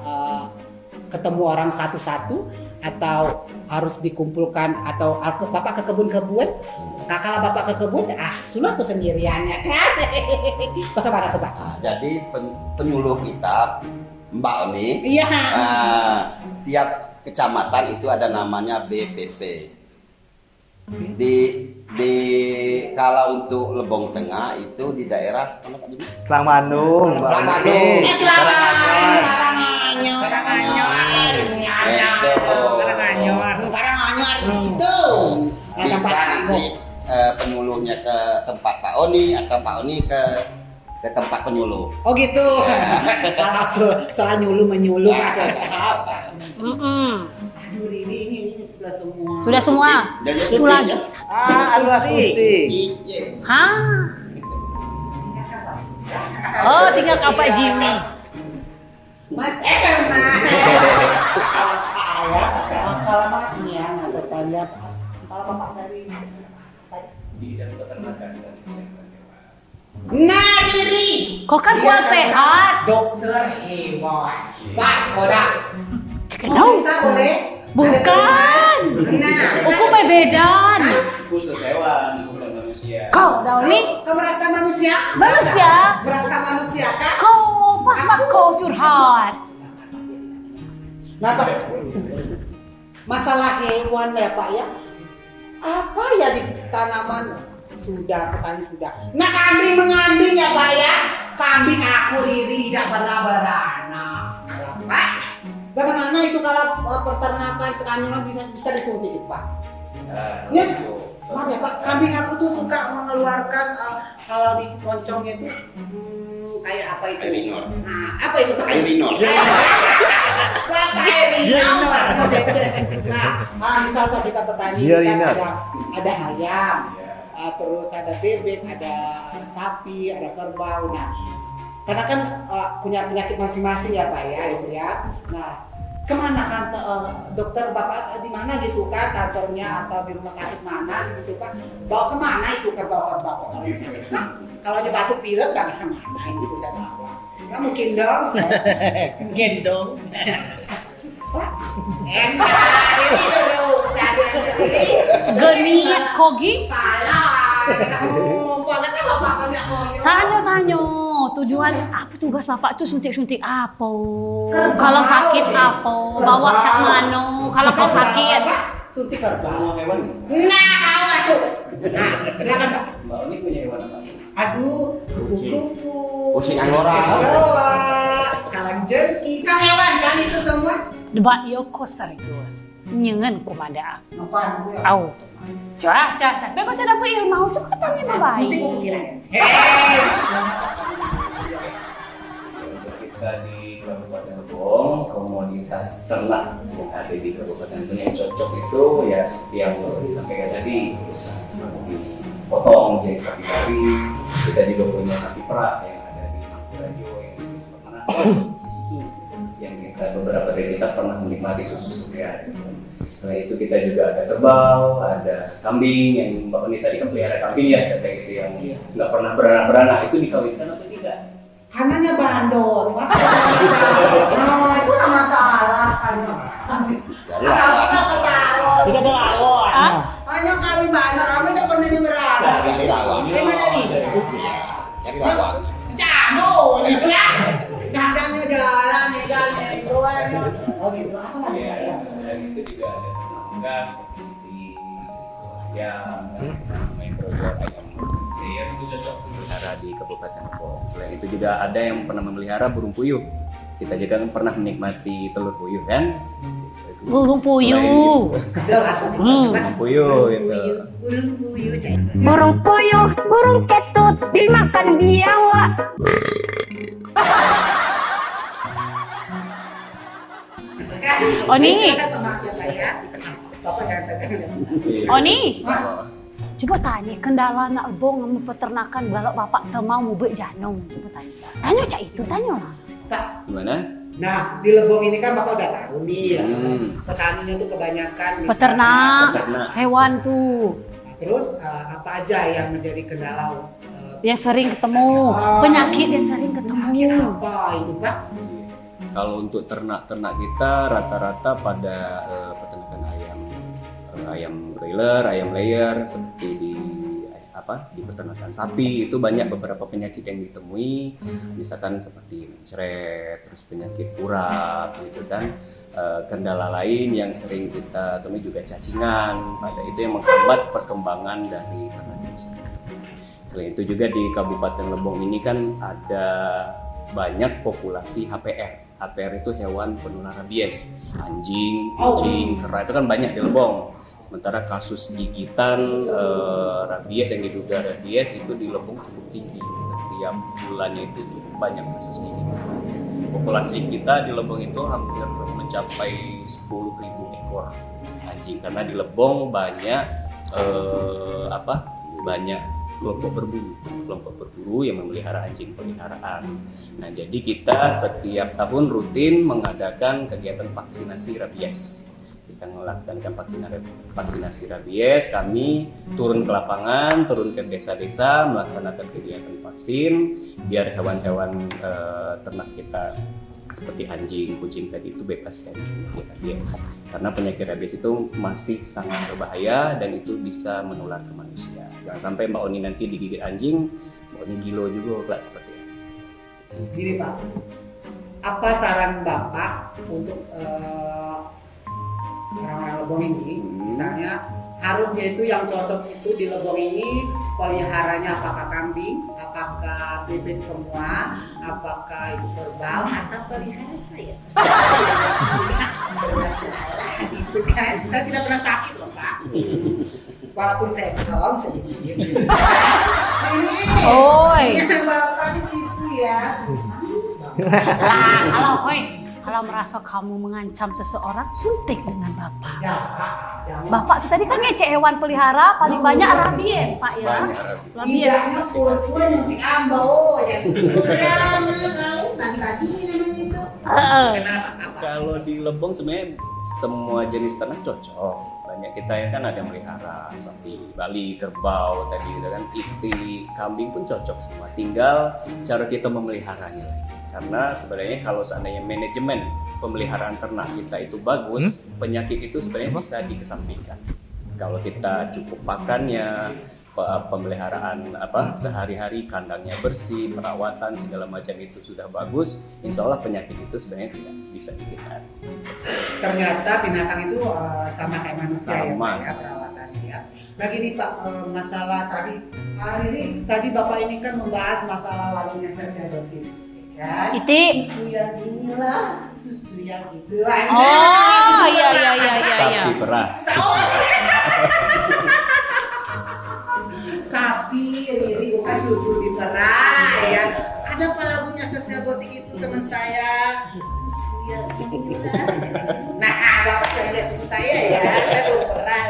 ketemu orang satu-satu atau harus dikumpulkan atau Bapak ke kebun-kebun? Nah kalau Bapak ke kebun, sudah kesendiriannya kan? Bagaimana tuh Pak? Jadi penyuluh kita Mbak Oni, Iya. Tiap kecamatan itu ada namanya BPP. Di kalau untuk Lebong Tengah itu di daerah mana Pak Jimmy? Bandung. Bandung. Karanganyar itu. Bisa nanti penyuluhnya ke tempat Pak Oni atau Pak Oni ke tempat penyuluh. Oh gitu. Kalau soal menyuluh atau apa? Aduh ini sudah semua. sudah semua. Dari Itu syuting, lagi. ya? Adalah syuting. Hah? Oh, tinggal Pak Jimmy. Mas Eka mah. Kalau ini ya sepanjang Bapak dari Bidang peternakan dan kesehatan hewan. Nah, Riri. Kok kan Dia kuat adalah sehat. Dokter hewan. Pas koda. Kenal? Bisa boleh? Bukan. Nah, Aku bebedan. Khusus hewan, bukan manusia. Kau Dauni? kau merasa manusia? Manusia? Merasa manusia kan? Kau pas mak kau curhat. Nah, Pak. Masalah hewan ya Pak ya. Apa ya di tanaman sudah, petani sudah. Nah, kambing mengambing ya Pak ya. Kambing aku Riri tidak pernah beranak. Pak, bagaimana itu kalau peternakan kambing bisa disuntik Pak? Ya, maaf ya Pak, kambing aku tuh suka mengeluarkan kalau di poncongnya itu kayak apa itu? Air minor. Nah, apa itu Pak? Air minor. Bapak air minor. Nah, misalkan kita petani Iya, kan Rinar. ada ayam, terus ada bebek, ada sapi, ada kerbau. Nah, karena kan punya penyakit masing-masing ya Pak ya itu ya. Nah, kemana kan dokter Bapak di mana gitu kan kantornya atau di rumah sakit mana gitu kan? Bawa kemana itu kerbau-kerbau kalau misalnya? Nah, kalau dia batuk pilek bagaimana ini bisa bawa? Nggak mungkin dong. Gendong. Pak, enak ini terus ini. Genit kogi. Salah. Banget apa Bapak nggak ngomong? Tanya tujuan apa tugas bapak tuh suntik apa? Kalau sakit apa? Bawa cak mano? Kalau kau sakit? Suntik kerbau. Semua hewan bisa. Nah, kau masuk. Nah, silakan Pak. Mbak ini punya hewan apa? Aduh, kupu-kupu. Kucing Angora. Jawa, kalangjengking. Kan hewan kan itu semua? Debat yo serius. Nyengen kumada. Apaan gue? Au. Cah. Bego cara apa ilmu? Coba tanya bapak. Suntik kupu kira. Hei. Untuk kita di Kabupaten Lebong, komoditas ternak yang ada di Kabupaten Lebong yang cocok itu ya seperti yang disampaikan tadi, seperti potong jadi sapi kari, kita juga punya sapi perak yang ada di Mangkurajo yang pernah susu, yang kita beberapa dari kita pernah menikmati susu surya. Setelah itu kita juga ada kerbau, ada kambing yang Mbak Oni tadi pelihara kambing ya, kayak gitu yang nggak pernah beranak itu dikawinkan atau tidak? Kanannya bandot, Pak. Nah, itu nggak masalah kan. Jadi Kalau kita ketahuan. Tidak ada lawan. Ah? Hanya kami bandot, kami udah pernah beranak. cari lawan. Gimana nih? Cari lawan. Cabo, ya. Kadangnya jalan, goanya. Oh gitu, apa lagi? Ya, selain itu juga ada ternak unggas seperti ayam, main berjual ayam layer itu cocok melihara di Kabupaten Lebong. Selain itu juga ada yang pernah memelihara burung puyuh. Kita juga kan pernah menikmati telur puyuh kan? Burung puyuh. Burung puyuh itu. Burung puyuh, Cek. Burung puyuh, burung ketut dimakan biawak. Oni. Silakan pemakai Pak ya. Bapak jangan pegang. Oni. Coba tanya kendala nak Lebong sama peternakan kalau bapak tak mau buat janung. Coba tanya. Tanya cak itu, tanya lah. Pak, Gimana? nah di Lebong ini kan Bapak udah tahu nih ya. Petaninya tuh kebanyakan misalnya Peternak, Peternak. hewan tuh Terus apa aja yang menjadi kendala yang sering ketemu, penyakit yang sering ketemu. apa itu Pak? Kalau untuk ternak-ternak kita rata-rata pada peternakan ayam broiler, ayam layer seperti di peternakan sapi itu banyak beberapa penyakit yang ditemui, misalkan seperti mencret, terus penyakit urat gitu dan kendala lain yang sering kita temui juga cacingan. Pada itu yang menghambat perkembangan dari ternak tersebut. Selain itu juga di Kabupaten Lebong ini kan ada banyak populasi HPR. HPR itu hewan penular rabies, anjing, kucing, kera itu kan banyak di Lebong. Sementara kasus gigitan rabies yang diduga rabies itu di Lebong cukup tinggi. Setiap bulannya itu cukup banyak kasus gigitan. Populasi kita di Lebong itu hampir mencapai 10.000 ekor anjing karena di Lebong banyak banyak kelompok berburu yang memelihara anjing peliharaan. Nah, jadi kita setiap tahun rutin mengadakan kegiatan vaksinasi rabies. kita melaksanakan vaksinasi rabies, kami turun ke lapangan, turun ke desa-desa, melaksanakan kegiatan vaksin biar hewan-hewan ternak kita seperti anjing, kucing tadi itu bebas dari penyakit rabies. Karena penyakit rabies itu masih sangat berbahaya dan itu bisa menular ke manusia. Jangan sampai Mbak Oni nanti digigit anjing, Mbak Oni gilo juga lah seperti itu. Gini Pak, apa saran Bapak untuk orang-orang Lebong ini? Misalnya harusnya itu yang cocok itu di Lebong ini peliharanya apakah kambing, apakah bebek semua, apakah itu kerbau atau pelihara saya? Masalah gitu kan? Saya tidak pernah sakit loh Pak. Walaupun sekong sedikit. Oi. Iya Bapak gitu ya. Lah, kalau merasa kamu mengancam seseorang, suntik dengan Bapak. Ya Pak. Bapak tuh tadi kan ngecek hewan pelihara paling banyak rabies, Pak ya. Banyak rabies. Rabies. Tidaknya kursus nanti ambo ya. Kurang tahu tadi namanya itu. Gimana Pak? Kalau di Lebong sebenarnya semua jenis ternak cocok. Banyak kita yang kan ada melihara sapi, Bali, kerbau tadi kan, itik, kambing pun cocok semua. Tinggal cara kita memeliharanya lagi. Karena sebenarnya kalau seandainya manajemen pemeliharaan ternak kita itu bagus, penyakit itu sebenarnya bisa dikesampingkan. Kalau kita cukup pakannya, pemeliharaan sehari-hari, kandangnya bersih, perawatan segala macam itu sudah bagus, insya Allah penyakit itu sebenarnya tidak bisa dihindari. Ternyata binatang itu sama kayak manusia Sama. ya Pak, ya, perawatannya. Nah gini Pak, masalah tadi hari ini tadi Bapak ini kan membahas masalah lagunya saya Dotin. Kan? Itik. Susu yang inilah, susu yang itu. Oh, iya. Sapi perah. Sapi, Riri bukan susu diperah ya. Ada apa lagunya Sosialbotik itu teman saya? Susu yang inilah. Nah, Bapak jangan lihat susu saya ya. Saya belum pernah.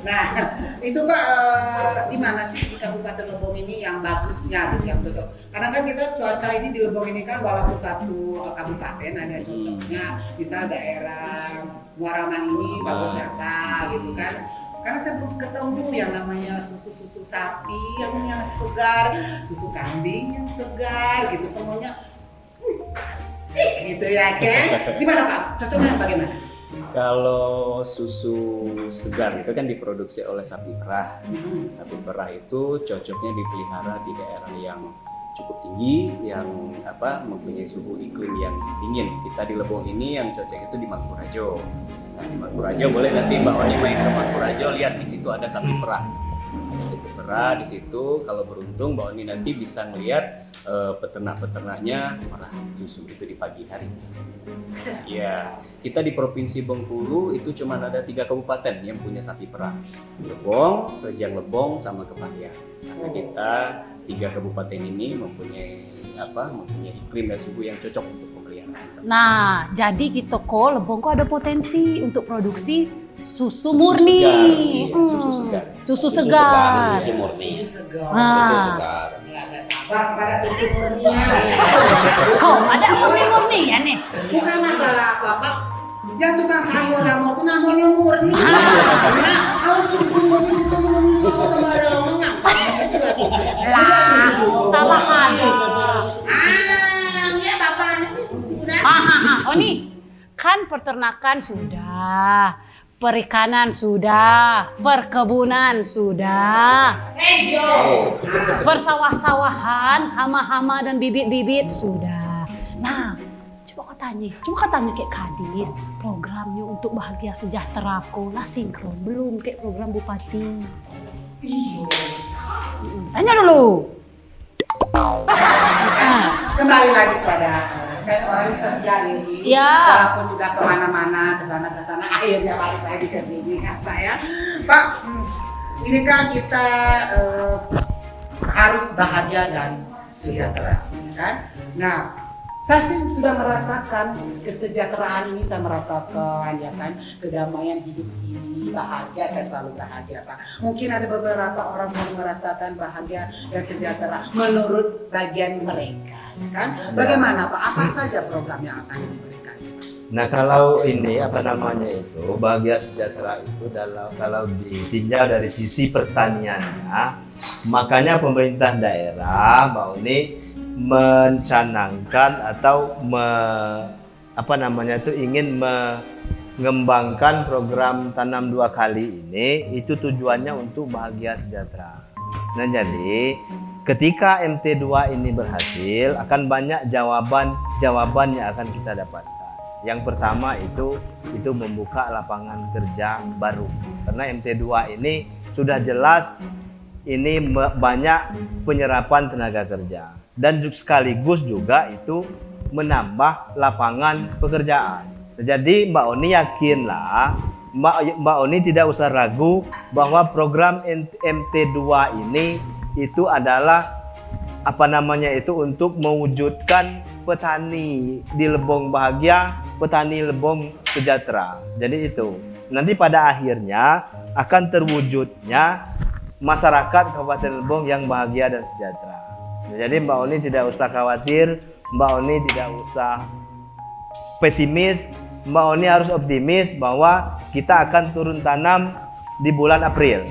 Nah, itu Pak di mana sih di Kabupaten Lebong ini yang bagusnya, yang cocok? Karena kan kita cuaca ini di Lebong ini kan walaupun satu kabupaten ada cocoknya. Misal daerah Muaraman ini bagusnya apa gitu kan? Karena saya belum ketemu yang namanya susu sapi yang segar, susu kambing yang segar gitu, semuanya asik gitu ya kan? Gimana Pak? Cocoknya bagaimana? Kalau susu segar itu kan diproduksi oleh sapi perah. Sapi perah itu cocoknya dipelihara di daerah yang cukup tinggi, yang mempunyai suhu iklim yang dingin. Kita di Lebong ini yang cocok itu di Mangkurajo. Nah, di Mangkurajo boleh nanti Mbak Oni main ke Mangkurajo, lihat di situ ada sapi perah. Ada sapi perah di situ. Kalau beruntung Mbak Oni nanti bisa melihat peternak-peternaknya merah susu itu di pagi hari. Ya, kita di Provinsi Bengkulu itu cuma ada 3 kabupaten yang punya sapi perah. Lebong, Rejang Lebong, sama Kepangyang. Karena kita 3 kabupaten ini mempunyai iklim dan suhu yang cocok untuk pemeliharaan sapi. Nah, jadi kita Lebong ada potensi untuk produksi susu murni. Susu segar. Susu segar. Itu murni. Susu segar. Ah. Saya sabar pada susu murninya. Kau ada murni ya nih? Bukan masalah apa Pak. Yang tukang sayur ramu itu namanya murni. Nah, harus susu murni kau sembarangan. Lah, salah hati. Ya Bapak sudah. Oni, kan peternakan sudah, perikanan sudah, perkebunan sudah, persawah-sawahan, hama-hama dan bibit-bibit sudah. Nah, coba kau tanya kayak Kadis, programnya untuk bahagia sejahtera kau lah sinkron belum kayak program Bupati. Tanya dulu. Kembali lagi pada saya orang yang setia nih. Ya. Walaupun sudah kemana-mana, kesana akhirnya balik lagi ke sini kan Pak ya. Pak, ini kan kita harus bahagia dan sejahtera, kan? Nah, saya sih sudah merasakan kesejahteraan ini, saya merasakan ya kan, kedamaian hidup ini, bahagia, saya selalu bahagia Pak. Mungkin ada beberapa orang yang merasakan bahagia dan sejahtera menurut bagian mereka, ya kan? Bagaimana Pak? Apa saja program yang akan diberikan? Nah, kalau ini apa namanya itu bahagia sejahtera itu kalau ditinjau dari sisi pertaniannya, makanya pemerintah daerah Mbak Uni mencanangkan atau ingin mengembangkan program tanam 2 kali ini, itu tujuannya untuk bahagia sejahtera. Nah, jadi ketika MT2 ini berhasil, akan banyak jawaban yang akan kita dapatkan. Yang pertama itu membuka lapangan kerja baru. Karena MT2 ini sudah jelas ini banyak penyerapan tenaga kerja. Dan sekaligus juga itu menambah lapangan pekerjaan. Jadi Mbak Oni yakinlah, Mbak Oni tidak usah ragu bahwa program MT2 ini itu adalah untuk mewujudkan petani di Lebong bahagia, petani Lebong sejahtera. Jadi itu. Nanti pada akhirnya akan terwujudnya masyarakat Kabupaten Lebong yang bahagia dan sejahtera. Jadi Mbak Oni tidak usah khawatir, Mbak Oni tidak usah pesimis, Mbak Oni harus optimis bahwa kita akan turun tanam di bulan April.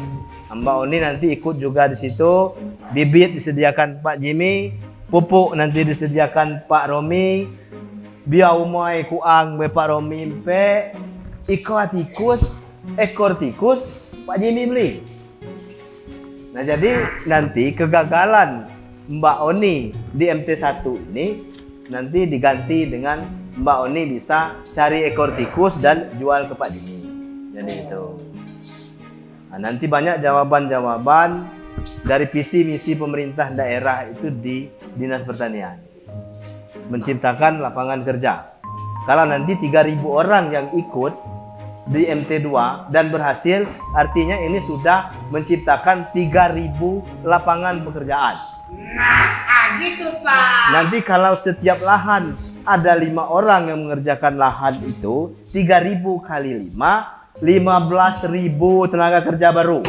Mbak Oni nanti ikut juga di situ, bibit disediakan Pak Jimmy, pupuk nanti disediakan Pak Romi, biaumai kuang be Pak Romi pe, ekor tikus Pak Jimmy beli. Nah, jadi nanti kegagalan Mbak Oni di MT1 ini nanti diganti dengan Mbak Oni bisa cari ekor tikus dan jual ke Pak Jimmy. Jadi itu. Nah, nanti banyak jawaban-jawaban dari visi misi pemerintah daerah itu di Dinas Pertanian. Menciptakan lapangan kerja. Kalau nanti 3.000 orang yang ikut di MT2 dan berhasil, artinya ini sudah menciptakan 3.000 lapangan pekerjaan. Nah, gitu Pak. Nanti kalau setiap lahan ada 5 orang yang mengerjakan lahan itu, 3.000 kali 5, 15.000 tenaga kerja baru.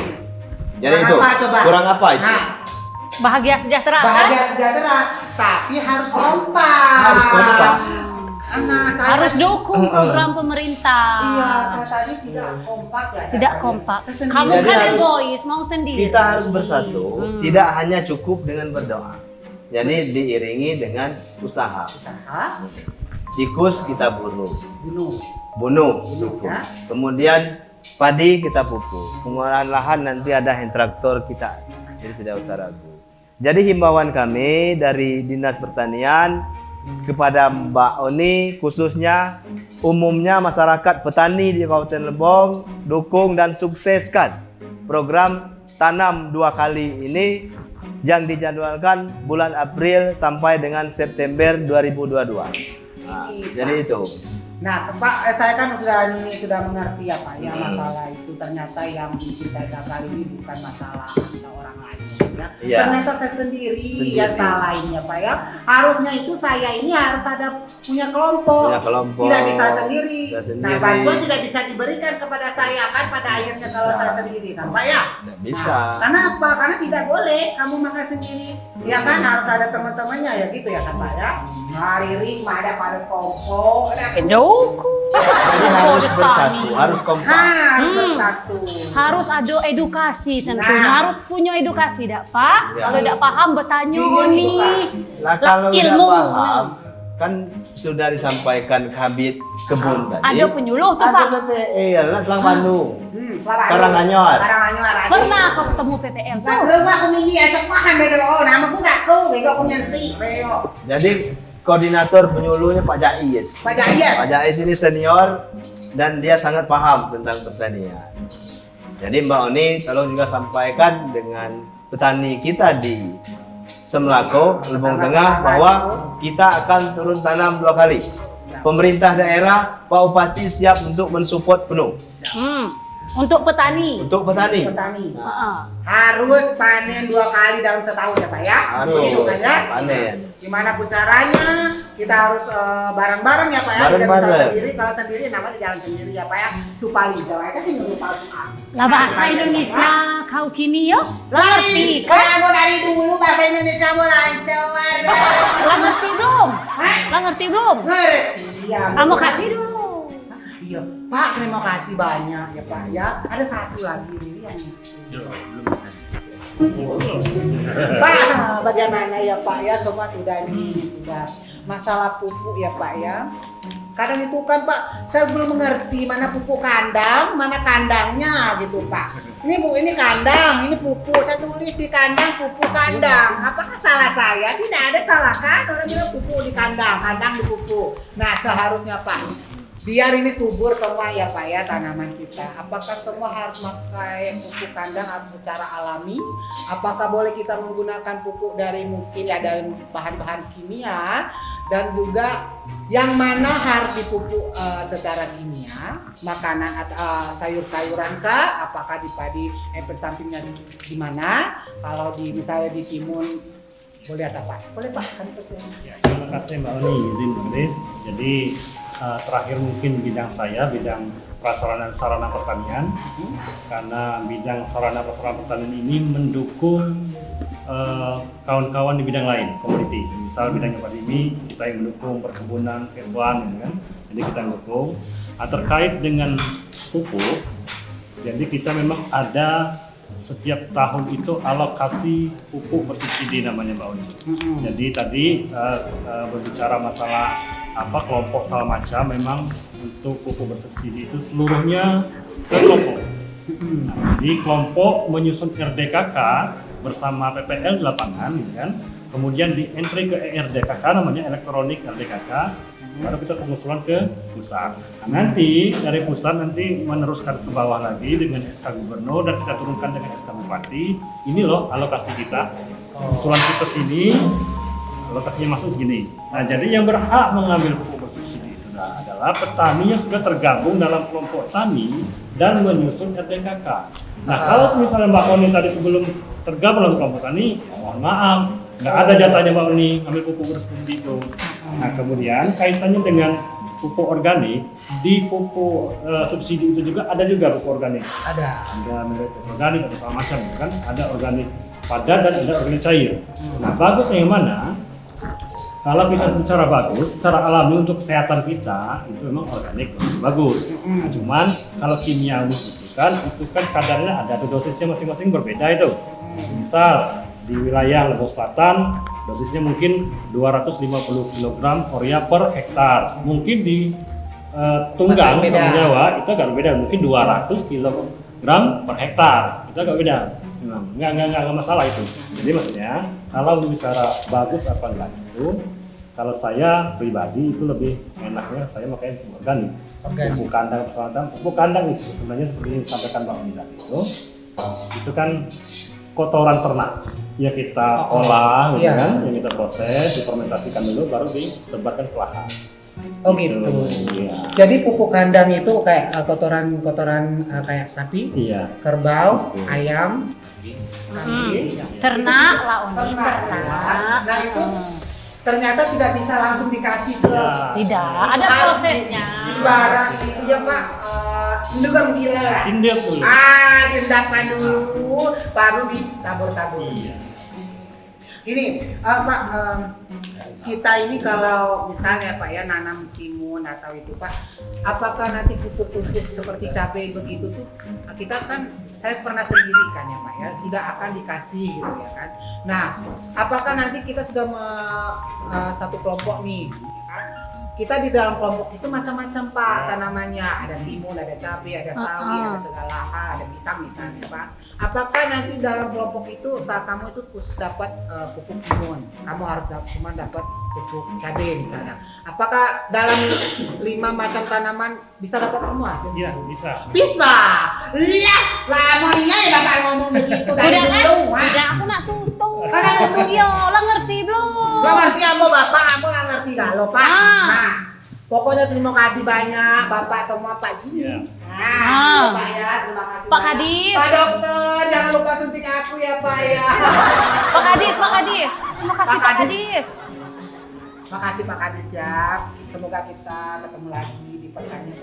Jadi itu kurang apa itu? Nah, Bahagia sejahtera bahagia kan? sejahtera, tapi harus kompak. Harus kompak. Nah, Harus dukung program pemerintah. Iya, saya tadi tidak kompak ya. Tidak kompak. Kamu Jadi kan harus- egois, mau sendiri. Kita harus bersatu, tidak hanya cukup dengan berdoa. Jadi diiringi dengan usaha. Usaha, Tikus kita bunuh, bunuh. tikus. Ya. Kemudian padi kita pupuk. Pengolahan lahan nanti ada hand traktor kita. Jadi tidak usah ragu. Jadi himbauan kami dari Dinas Pertanian kepada Mbak Oni khususnya umumnya masyarakat petani di Kabupaten Lebong, dukung dan sukseskan program tanam 2 kali ini yang dijadwalkan bulan April sampai dengan September 2022. Nah, jadi itu. Nah, Pak, saya kan sudah mengerti ya Pak ya masalah itu ternyata yang bikin saya gagal ini bukan masalah orang lain ya. Iya. Ternyata saya sendiri yang salah ini ya Pak ya. Harusnya itu saya ini harus ada punya kelompok. Punya kelompok. Tidak bisa sendiri. Bisa sendiri. Nah, bantuan tidak bisa diberikan kepada saya kan pada akhirnya kalau saya sendiri kan Pak ya. Tidak bisa. Nah, karena apa? Karena tidak boleh kamu makan sendiri. Ya kan harus ada teman-temannya ya gitu ya kan Pak ya. Ngariring mah ada pada kompo. Jadi harus bersatu, harus kompak. Harus bersatu. Harus ada edukasi tentunya, Nah. harus punya edukasi dak Pak. Ya. Kalau tidak paham bertanya Iya, Oni. edukasi. Lah kalau tidak Ilmu. paham, kan sudah disampaikan Kabid Kebun tadi. Ada penyuluh tuh Ada Pak. PPL, Selang Bandung. Lawan. Karanganyar. Karanganyar. ada. Pernah kau ketemu PPL Nah, tuh? terus aku mini aja paham deh oh nama aku gak kau, aku nyanti, Reo. Jadi koordinator penyuluhnya Pak Jais. Pak Jais. Pak Jais ini senior dan dia sangat paham tentang pertanian. Jadi Mbak Oni tolong juga sampaikan dengan petani kita di Semlako, Lebong Tengah bahwa kita akan turun tanam 2 kali. Pemerintah daerah, Pak Bupati siap untuk mensupport penuh Untuk petani. untuk petani. Petani. Heeh. Harus panen 2 kali dalam setahun ya Pak ya. Harus Begitu kan ya? panen. Gimana pun caranya kita harus bareng-bareng ya Pak ya. Tidak bisa Bareng-bareng. sendiri. Kalau sendiri namanya jalan sendiri ya Pak ya. Supali jalan sih nggak palsu. Lah bahasa Indonesia kau kini yo? Lah ngerti kan? Kamu dari dulu bahasa Indonesia mau lancar. Lah ngerti belum? Hah? Lah ngerti belum? Ngerti. Ya, Kamu kasih dulu. Iya, Pak, terima kasih banyak ya Pak ya. Ada satu lagi nih yang Pak, bagaimana ya Pak ya, semua sudah sudah masalah pupuk ya Pak ya. Kadang itu kan Pak, saya belum mengerti mana pupuk kandang, mana kandangnya gitu Pak. Ini Bu, ini kandang, ini pupuk. Saya tulis di kandang pupuk kandang. Apakah salah saya? Tidak ada salah kan? Orang bilang pupuk di kandang, kandang di pupuk. Nah seharusnya Pak, biar ini subur semua ya Pak ya tanaman kita. Apakah semua harus pakai pupuk kandang atau secara alami? Apakah boleh kita menggunakan pupuk dari mungkin ya dari bahan-bahan kimia, dan juga yang mana harus dipupuk secara kimia, makanan atau sayur-sayuran kah? Apakah di padi efek sampingnya gimana? Kalau di misalnya di timun boleh atau Pak? Boleh Pak, kami persen. Ya, terima kasih Mbak Oni, izin menulis. Jadi terakhir mungkin bidang saya, bidang prasarana dan sarana pertanian, karena bidang sarana prasarana pertanian ini mendukung kawan-kawan di bidang lain, komoditi. Misal bidangnya Pak Dimi, kita yang mendukung perkebunan, kesuan, kan? Jadi kita mendukung. Terkait dengan pupuk, jadi kita memang ada setiap tahun itu alokasi pupuk bersubsidi namanya Mbak Oni. Jadi tadi berbicara masalah kelompok segala macam, memang untuk pupuk bersubsidi itu seluruhnya ke kelompok. Nah, jadi kelompok menyusun RDKK bersama PPL di lapangan, gitu kan. Kemudian di entry ke RDKK namanya elektronik RDKK, baru kita pengusulan ke pusat. Nah, nanti dari pusat nanti meneruskan ke bawah lagi dengan SK Gubernur dan kita turunkan dengan SK Bupati. Ini loh alokasi kita. Usulan kita sini, alokasinya masuk segini. Nah, jadi yang berhak mengambil pupuk bersubsidi itu adalah petani yang sudah tergabung dalam kelompok tani dan menyusun RDKK. Nah, kalau misalnya Mbak Oni tadi belum tergabung dalam kelompok tani, mohon maaf, nggak ada jatahnya Mbak Oni ngambil pupuk bersubsidi itu. Nah, kemudian kaitannya dengan pupuk organik, di pupuk subsidi itu juga ada pupuk organik. Ada pupuk organik atau segala macam, kan? Ada organik padat dan ada organik cair. Nah, bagusnya yang mana? Kalau kita bicara bagus, secara alami untuk kesehatan kita itu memang organik bagus. Nah, cuman kalau kimiawi itu kan kadarnya ada, dosisnya masing-masing berbeda itu. Misal di wilayah Lebong Selatan dosisnya mungkin 250 kg urea per hektar. Mungkin di Tunggang, Jawa itu agak berbeda, mungkin 200 kg per hektar. Itu agak beda. Nggak masalah itu. Jadi maksudnya kalau bicara bagus apa enggak itu, kalau saya pribadi itu lebih enaknya saya pakai organik. Pupuk kandang misalnya, pupuk kandang itu sebenarnya seperti yang disampaikan Bang Mida itu kan kotoran ternak ya kita olah, gitu kan, yang kita proses, difermentasikan dulu, baru disebarkan ke lahan. Oh gitu. Iya. Jadi pupuk kandang itu kayak kotoran kayak sapi, kerbau, ayam, ternak lah Oni, ternak. Nah itu ternyata tidak bisa langsung dikasih ke. Tidak, ada prosesnya. Ibarat itu ya Pak, induk gila. Induk dulu. Diendapkan dulu, baru ditabur-tabur. Ini Pak, kita ini kalau misalnya Pak ya nanam timun atau itu Pak, apakah nanti pupuk-pupuk seperti cabai begitu tuh kita kan, saya pernah sendiri kan ya Pak ya, tidak akan dikasih gitu ya kan. Nah, apakah nanti kita sudah satu kelompok nih, kita di dalam kelompok itu macam-macam Pak tanamannya, ada timun, ada cabai, ada sawi, ada segala hal, ada pisang misalnya Pak. Apakah nanti dalam kelompok itu saat kamu itu khusus dapat pupuk timun, kamu harus cuma dapat pupuk cabai misalnya. Apakah dalam 5 macam tanaman bisa dapat semua? Iya, bisa. Bisa. Lihat, lama ya Bapak ngomong begitu dari dulu. Sudah, aku nak tutup. Mana tutup? Yo, lah ngerti belum? Lo ngerti apa Bapak? Aku nggak ngerti galau Pak. Nah, pokoknya terima kasih banyak Bapak semua Pak Jimmy. Nah, Pak ya, terima kasih. Pak Kadis. Pak Dokter, jangan lupa suntik aku ya Pak ya. Pak Kadis. Terima kasih Pak Kadis. Makasih Pak Kadis ya. Semoga kita ketemu lagi di pertanian.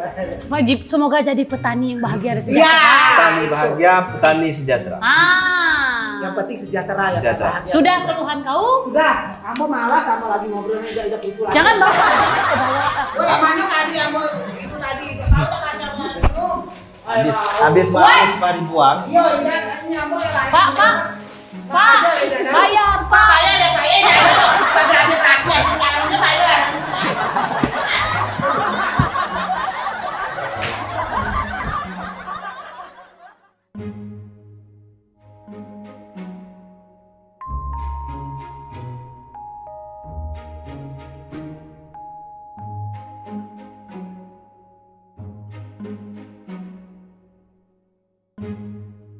Wajib semoga jadi petani yang bahagia dan sejahtera. Iya. Petani bahagia, petani sejahtera. Yang penting sejahtera ya. Sejahtera. Bahagia. Sudah keluhan kau? Sudah. Kamu malas sama lagi ngobrolnya aja itu lagi. Jangan bawa ke bawah. Yang mana tadi yang mau itu tadi? udah kasih apa minum. Habis manis mah dibuang. Yo, udah nyamuk udah Pak, Pak, bayar, Pak. Kaya deh. Bagi aja kasih aja nyamuknya bayar.